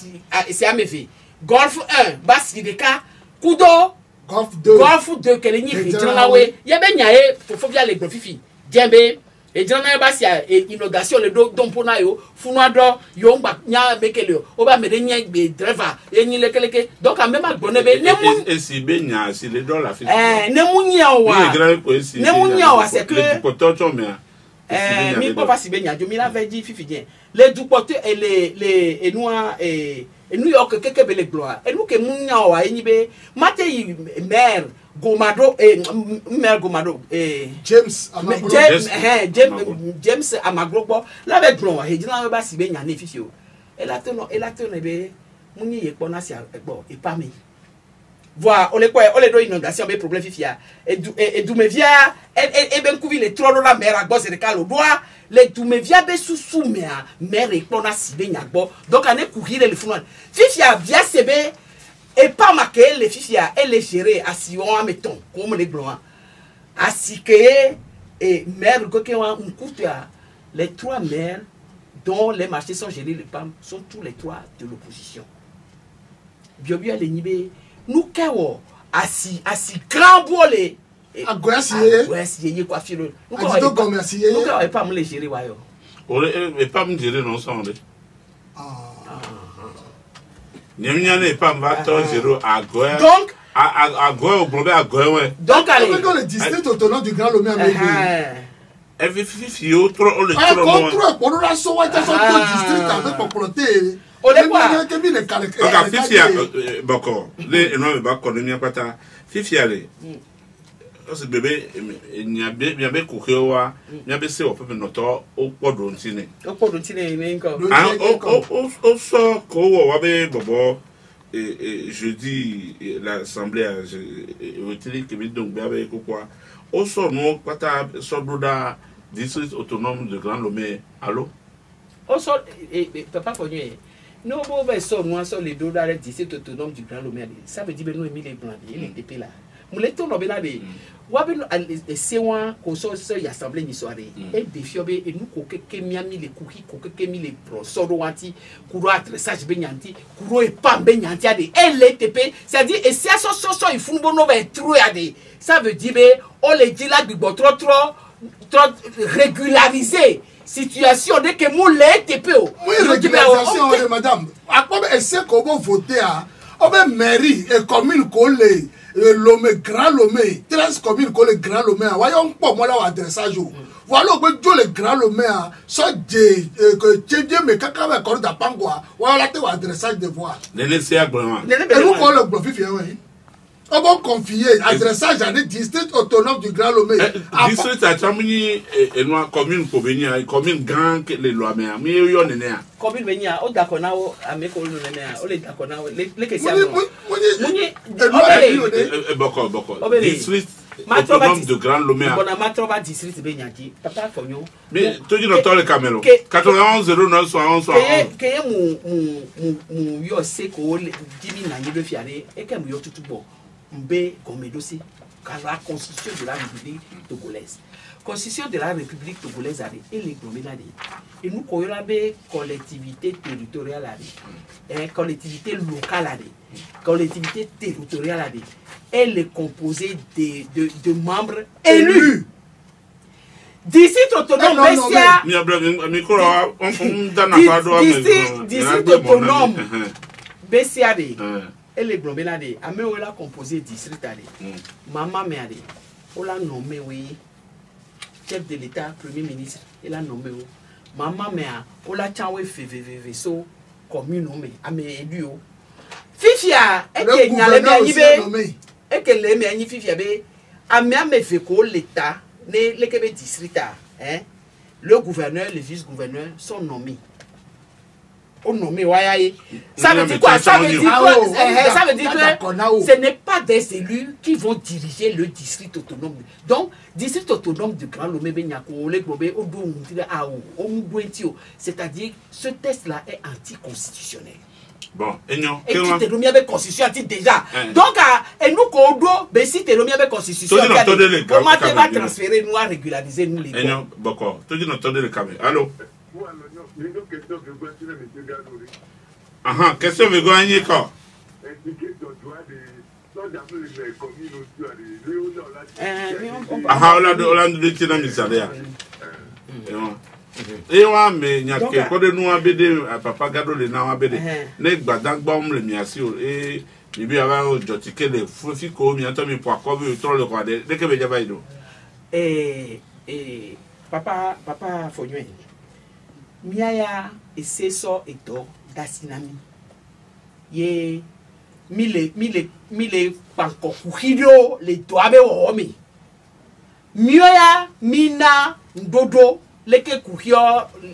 c'est AMV golf 1 bas de cas kudo golf 2 que les ni dans we ya be nyae faut bien les gros fifi djembe et jana ba sia inondation le don pona yo funwa do yo ngba nya bekele o ba me de nya be driver enyi lekeleke donc même agbone be nemu et si be nya si le do la fi nemu nya wa nemu nya wa c'est que mi po pas si be nya jo mi la veut dire fifi bien les du porte et les noix et New York keke be le gloire et nous que munya wa enyi be mate maire Gomado Mère Gomado James Amagro la avec blon he dina ba si be nya na fifio e la tono be muni ye pona si egbo e pa mi voir on le do inondation be problème fifia et du me via et ben couvi le trop la mère agbo se recalo doit le du me via be susu mère e pona si be nya gbo donc ane courir le funu fifia via sebe et pas marquer les fifia et les gérer à si on mettons comme les blancs à si que et mère les trois maires dont les marchés sont gérés les PAM sont tous les trois de l'opposition biobia les nibé nous kawo à si grand bolé à goyasi quoi filo nous et pas me les gérer wayo et pas me gérer non sans Nyamiane pas m'attendre zéro à Goya. Donc à Goya au problème à Goya ouais. Donc allez. Dans le district autonome du Grand Lomé Amélie. Elle fait trop le trop. Contre pour la soie de son district avec populaté. On est quoi? Donc Fifia bako les non ba connaître pas ta Fifia les. Parce bébé nyabe kokewa nyabe se opepe noto opodontine nko o so ko wo wa be bobo jeudi l'assemblée retire que mi donc ba be kokwa o so no pata so broda district autonome de Grand Lomé allo o so papa konye no bo be so no so le do da district autonome du Grand Lomé ça veut dire ben nous Émile Blanc il est épée là muleto no benade wabe sewa ko so ya assemblée ni soirée et defiobe et nous ko keke miami le kuki ko keke mi le prosoro wanti kuro atresage benyanti kuro e pam benyanti ade LTP c'est-à-dire et si so il faut bono ba trou ade ça veut dire on le dit là bibo trop régulariser situation de que mou le TP oui régularisation madame après essayer comment voter on va mairie et commune collé Lomé Grand Lomé 13 communes que le Grand Lomé voyons pas moi là adressage voilà que le Grand Lomé soit que tchedje me kaka va corda pangwa voilà te adressage de voix les c'est vraiment et nous on le profite oui on va confier adressage à des districts autonomes du Grand Lomé district à Chamini et nous commune pour venir commune grand que les lois mais yo nene commune venir au dakona o ameko le nene o le dakona les question boko district autonome de Grand Lomé bon amatroba district benyaki papa fonyo mais tu dis notre le camelo 91 09 71 que mu yo seko dimi na nyibe fiare e ke mu yo tutubo mbe gomedosi car la constitution de la République togolaise constitution de la République togolaise et les glomérades et nous koyorabe collectivité territoriale et collectivité locale collectivité territoriale elle est composée de membres élus district autonome district autonome BCAD et les glomérades amé on l'a composé district maman mère on l'a nommé oui chef de l'État premier ministre il a nommé maman mère on l'a chanté so commune nommé amé élu Fifia, et que n'y a les miens, et que les miens, Fifia, à me fait que l'État, les Québec district, hein, le gouverneur, le vice-gouverneur sont nommés. On nommé Wayaye. Ça veut dire quoi? Ça veut dire quoi? Ça veut dire que ce n'est pas des élus qui vont diriger le district autonome. Donc, district autonome de Grand Lomé Benyako, le Globé, c'est-à-dire ce test-là est anticonstitutionnel. Bon, et non. Et qui te remet avec constitution déjà. Donc, et nous, Kodo, si te remet avec constitution, comment tu vas transférer, nous, à régulariser, nous, les gens? D'accord. Tu dis, nous, attendez le caméra. Allô? Question de gagner quoi? Et moi, mais il y a quelqu'un de nous à BD, papa Gado le na BD. Ne gbadang bom le miasio et il y avait un jotiquet de fruits comme il y a un pour accorder le roi de que j'avais dit. Papa Fognoy. Miaya et c'est ça et to dasinami. Ye mille panko kuhido le toabe omi. Miaya mina ndodo leke kuhio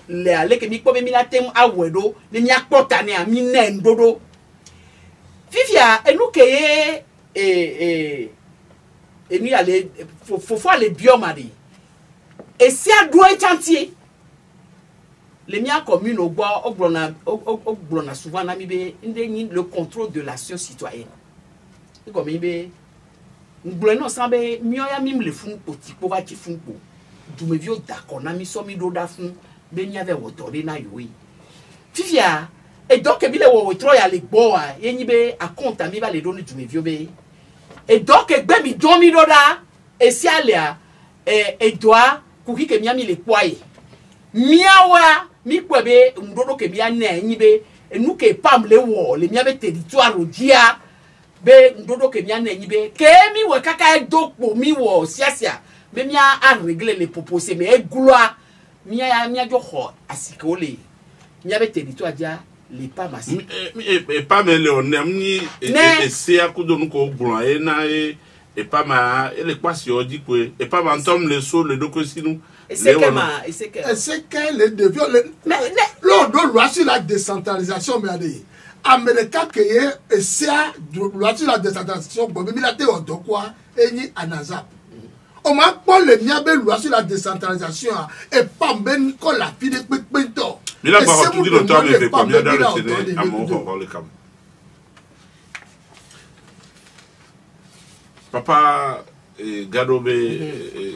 le leke mikpo be mina tem awedo le nyakpota ne amina ndodo. Fifia enuke enu ale fofo ale biomadi. Et si a doit chantier les miens communes au bois, au blona souvent le contrôle de l'action citoyenne. Comme il est, nous blonons ensemble, mieux y a même les fonds petits pour attirer fonds pour. D'où me vieux d'accord, on a mis son milieu d'affaires, mais il y avait retourné na youi. Fifia, et donc il est au trop y a les bois, et il est à compte à mi va les donner du me vieux bé. Et donc il est mi domi doda, et si elle a, et doit, courir que mi les poids. Miawa mi kwebe ndodo ke bia na enyibe enu ke pam le wo le miabe territoire odia be ndodo ke bia na enyibe ke mi we kaka edokpo mi wo siasia be mia a régler les proposés mais egloa mia jo ho asike ole miabe territoire dia le pas massi et pas mais le onemi et c'est à coup de nous ko gbon e na e pas ma et le kwasi odi ko et pas bantom le so le doko sinu. Et c'est que les devions. L'on doit loi sur la décentralisation, mais Américain qui est loi sur la décentralisation, bon, mais il a été de quoi et ni anazap. On m'a pas le niabe loi sur la décentralisation et pas ben quand la fille de Pekpento. Mais là, par contre, tu dis le temps, mais combien d'heures le à mon rôle le cam. Papa. Gadobe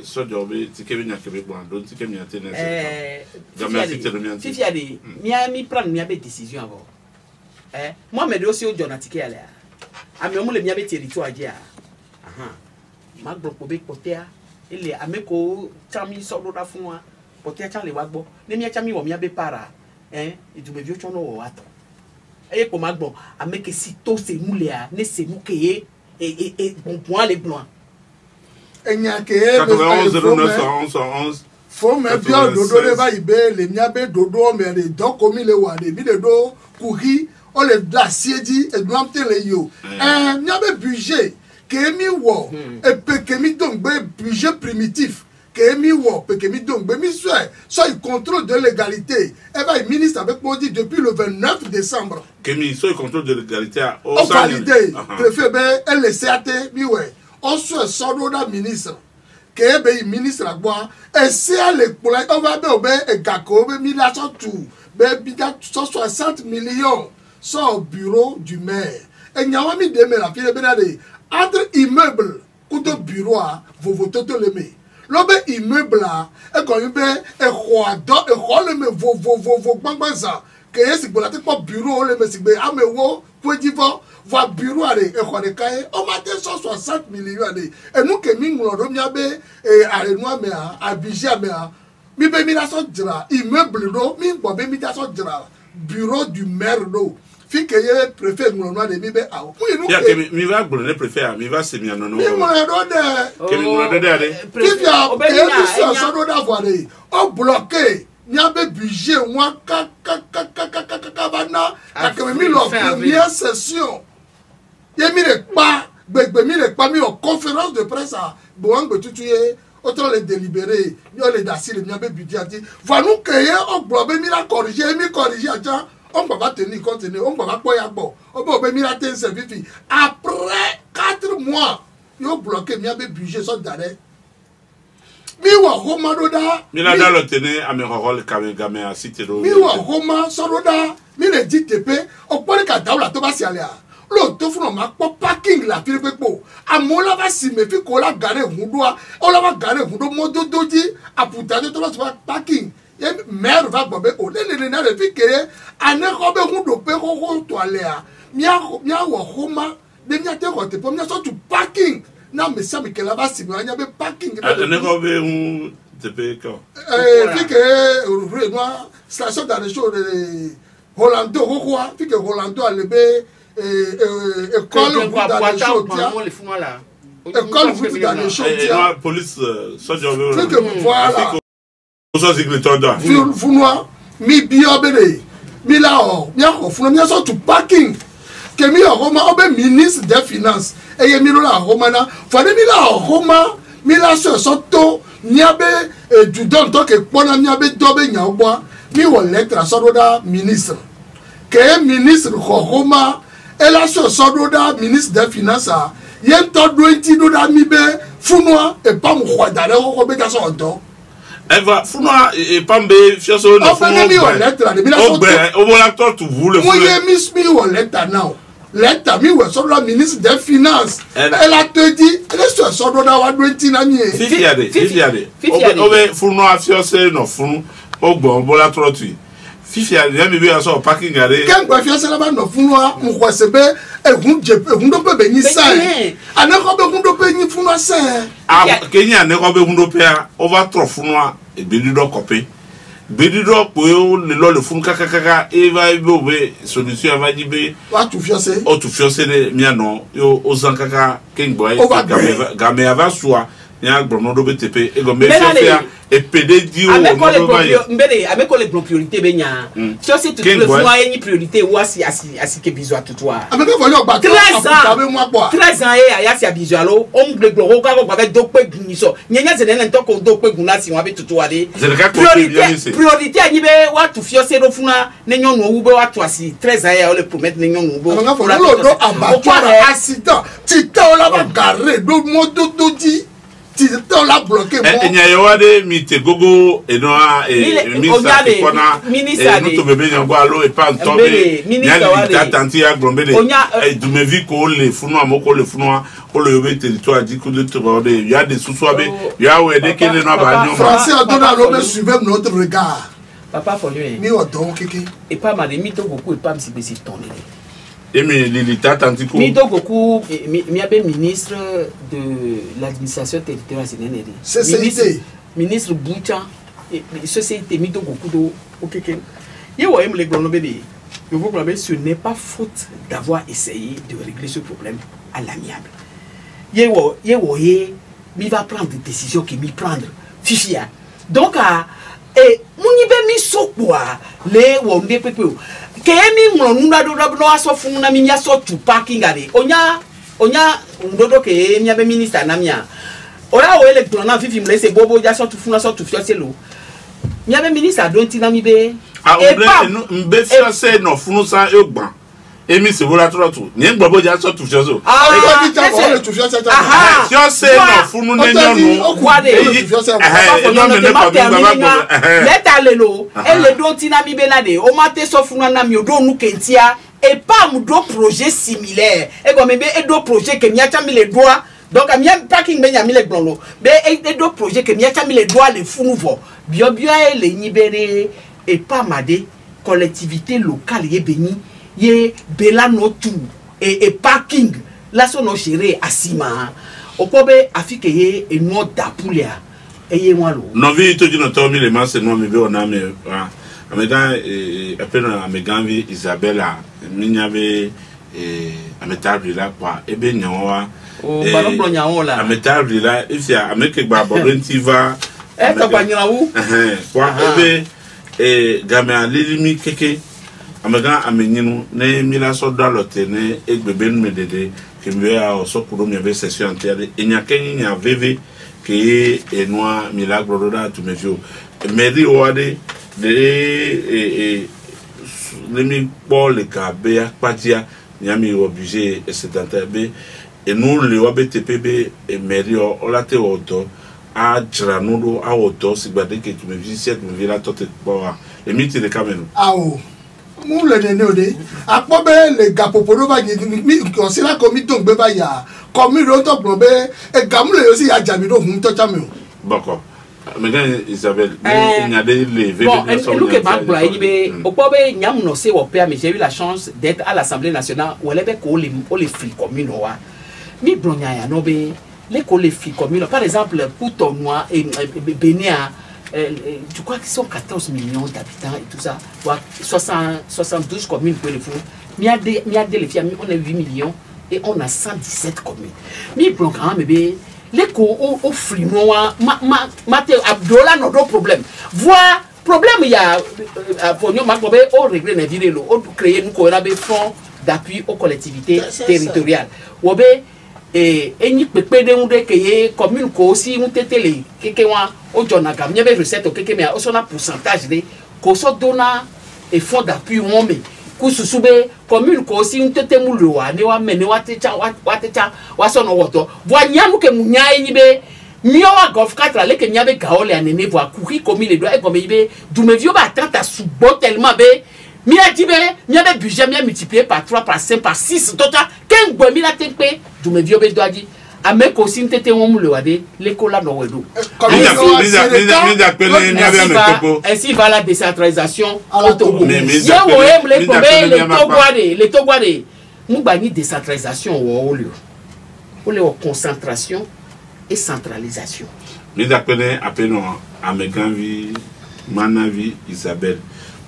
sojobe tikemi nyakebe bwando tikemi atene Fifia de mi prendre mi abe décision avant moi me dossier au jonatike ala ami omu le mi abe territoire dia ma gbo be potea ele ameko chami sodo da fun wa potea chan le wa gbo ne mi chami wo mi abe para idube vi o chono wo ato ko ma gbo ameke si to se mule a ne se mu keye bon les blancs. Faut me bien dodo le va ibe le miabe dodo mais les donc comme il est wa de bi de do couri on le glacier dit et doit le yo miabe budget que mi wo et pe que mi donc budget primitif que mi wo pe que mi donc mi soit il contrôle de l'égalité et va le ministre avec moi dit depuis le 29 décembre que mi soit il contrôle de l'égalité au validé préfet ben elle CAT mi ouais on se sort d'un ministre que be ministre la bois et c'est à l'école on va be et gako be 1000 tout be 160 millions sur bureau du maire et nyawa mi de me la fille benade entre immeuble couteau bureau vous votez tout le mai l'obe immeuble là et quand be et roi do et roi le me vo bangbaza que c'est pour la tête pas bureau le me c'est be amewo pour divo va bureau allez et quoi de cahier on m'a dit 160 millions allez et nous que mi ngolo miabe et allez noir mais à Abidjan mais mi be mi la so dira immeuble do mi bo be mi ta so dira bureau du maire do fi que ye préfet ngolo noir de mi be a oui nous que mi va le préfet mi va se mi anono mi ngolo do de que mi ngolo de allez qui vient que mi so do d'avoir au bloqué niabe budget moi bana ka que mi lo première session ye mi le pa gbegbe mi le pa mi en conférence de presse à Boang Betutuye autant les délibérés yo les dasi le miabe budget va nous créer on blobe mi la corriger aja on va pas tenir compte on va pas poya bo on va mi la ten service après 4 mois yo bloqué miabe budget sans d'arrêt mi wa Roma doda mi la dans le tenir à mes rôles game à cité do mi wa Roma sododa mi le dit tepe o pole ka daula to ba si ale lo to fun ma po parking la fi pepo amola va si me fi ko la gare hundoa o la va gare hundo modo doji aputa to ba parking ye maire va bobe o le na le fi ke ane ko be hundo pe ko to ale a mia wa Roma de mia te ko te po mia so to parking na me sa mi ke la va si me anya be parking ane ko be un te pe ko fi ke no station d'arrêt de Rolando Rokoa fi ke Rolando alebe école dans les chaudières école vous dans les chaudières police soldier voilà so secrétaire funwa mi biobere mi la o mi ako funwa mi so to parking ke mi Roma obe ministre des finances et mi la Roma na fade mi la Roma mi la so to niabe du don to ke pona niabe dobe nyaobo mi wo lettre so do ministre ke ministre Roma et la sododa ministre des finances yen to doenti do da mi be funwa e pa mo khwadare ko be ka so do Eva funwa e pa mbe fioso no funwa mi o lettre de mi la so o mo la to tu voulez mo ye mi o lettre now lettre mi we sododa ministre des finances elle a te dit le sododa wa doenti na mi fifiade obe funwa fioso no funu ogbo mo la to tu Fifi a bien bébé à son parking garé. Quand quoi faire c'est là-bas no funwa mo kwa sebe e hundo pe benyi sai. Ana ko be hundo pe nyi funwa sai. Ah Kenya ne ko be hundo pe over trop funwa e bedido kopé. Bedido po le lo le fun kaka e va be solution va dibe. Wa tu fiancé. O tu fiancé ne mia no yo ozankaka king boy game ava soa. Ya brono do BTP e go me faire et PD dio avec les priorités benya tu sais tout le fois une priorité ou asi que besoin tout toi avec voyons ba 13 ans et ya si bizualo on le gloro ka ko avec do pe guniso nyenya zene nto ko do pe gunasi wa be tout toi de priorité ani be wa tu fiose do funa nenyo no wu be wa tu asi 13 ans et on le promettre nenyo no bo lo do abattoir accident tita la ba garé do moto dodi tita la bloqué bon nyayawade mite gogo enoa ministre kona nous to bébé nyango alo e pa ntombe nyali tanti ya grombele e dumevi ko le funwa moko le funwa ko le yobe territoire di ko de trode il y a des sous-soabe ya wede kele no ba nyo français a donné l'homme suivre notre regard papa folio mi o don keke et pas ma de mito beaucoup et pas me si tonner et mais l'État tantiko mi beaucoup mi abe ministre de l'administration territoriale CCT ministre Boucha et société mi beaucoup do okeke ye wo em le glono bébé je vous proclame ce n'est pas faute d'avoir essayé de régler ce problème à l'amiable ye wo mi va prendre des décisions que mi prendre fifia donc et muni be mi sokwa le wo nde pepe kemi nuna do no aso funa mi ya so tu parking ade onya ndodo ke mi abe minister na mia ora o electron na fifi mle se bobo ya so tu funa so tu fiose lo mi abe minister don ti na mi be mbe fiose no funu sa egban emi se vola trotu ni ngbobo ja so tu fiose o e ko ti ta ko le tu fiose ta fiose no funu ne nyonu kwade tu fiose no me ne ko bi baba leta le lo ele don ti na mi be na de o ma te so funu na mi o do nu kentia et pas mu do projet similaire e go me be e do projet que mi acha mi le doigt donc mi parking be nya mi le gbonlo be e do projet que mi acha mi le doigt le funu vo bio ele nyibere et pas made collectivité locale ye beni ye bela no tout et parking la so no chere asima okobe afike ye e no da poulia e ye walo no vi to dino to mi le ma se no mi be ona me ameda apena ameganvi Isabella minyabe ametabri la kwa ebe nyawa o baloplo nyawo la ametabri la ifia ameke gba borentiva e ka banyira wu kwa ebe game alilimi keke amega amenyinu ne mila so dalote ne egbebe nu medede ke mbea o so kuro mi be session ante enya kenya veve ke enwa milagro da tu mevio meri oade de lemi pole ka be akpatia nyami obligé etc be enu le wabe tpb meri o late odo a jranudo a odo sigbade ke tu mevio set me vila tote power le miti de kamenu awo mu le ne ode apo be le gapoporo ba mi ko si la komi to gbe ba ya komi ro to gbo be e gamu le yo si ya jami do hun to chami o bako Mesdames Isabelle, il y a des bon, nous que Marc Blaye, au point où nous avons aussi mais j'ai eu la chance d'être à l'Assemblée nationale où elle avait les flux communes. Mais Bronya, les flux communes, par exemple, pour Tonois et Bénia, je crois qu'ils sont 14 millions d'habitants et tout ça, 72 communes pour les fous. Il y a des filles, on a 8 millions et on a 117 communes. Mais Bronya, les co au flux mate abdola no problème voir problème il y a pour nous makobe au régler na virelo au créer nous ko rabe fonds d'appui aux collectivités territoriales wobe eni pepe de unde keye commune ko aussi un tetele keke wa o jona gam nyebe recette keke me o sona pourcentage de ko so dona et fonds d'appui wome kususube commune ko si ntete muluwa ne wa mene watecha wasono woto voanyamu ke munyai nibe miowa golf 4 ale ke nyabe gaole anene voa kuri komi le doit comme ibe dumevio ba tanta subo tellement be mi a dibe nyabe budget mi multiplié par 3 par 5 par 6 total ken gbo mi la tempe dumevio be doit di ame ko si ntete muluwa de l'école no wedo ainsi va la décentralisation au Togo. Les Togois nous bannissons décentralisation au lieu. Pour les concentration et centralisation. Nous appelons à Meganvi, Manavi, Isabelle,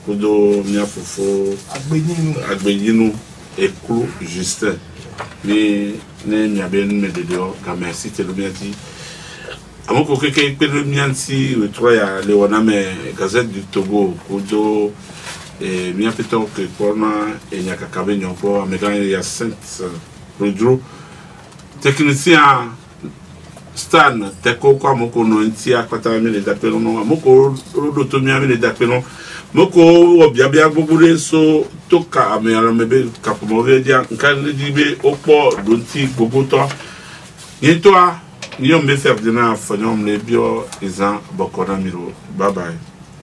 Kudo, Miafofo, Agbeninu et Clou Justin. Mais nous avons merci Telomiati. Amoko keke pele mianti wetroya le waname Gazette du Togo kudo mia peto ke kona enyaka kabenyo po amega ya Saint Rodro technicien Stan teko kwa moko no ntia kwata mi le dapelo no amoko rodo to mi le dapelo moko obiabia gbogbo so toka amela mebe kapomo vedia nkan dibe opo donti gbogbo to yetoa Nous allons faire des gens qui ont été bye bye.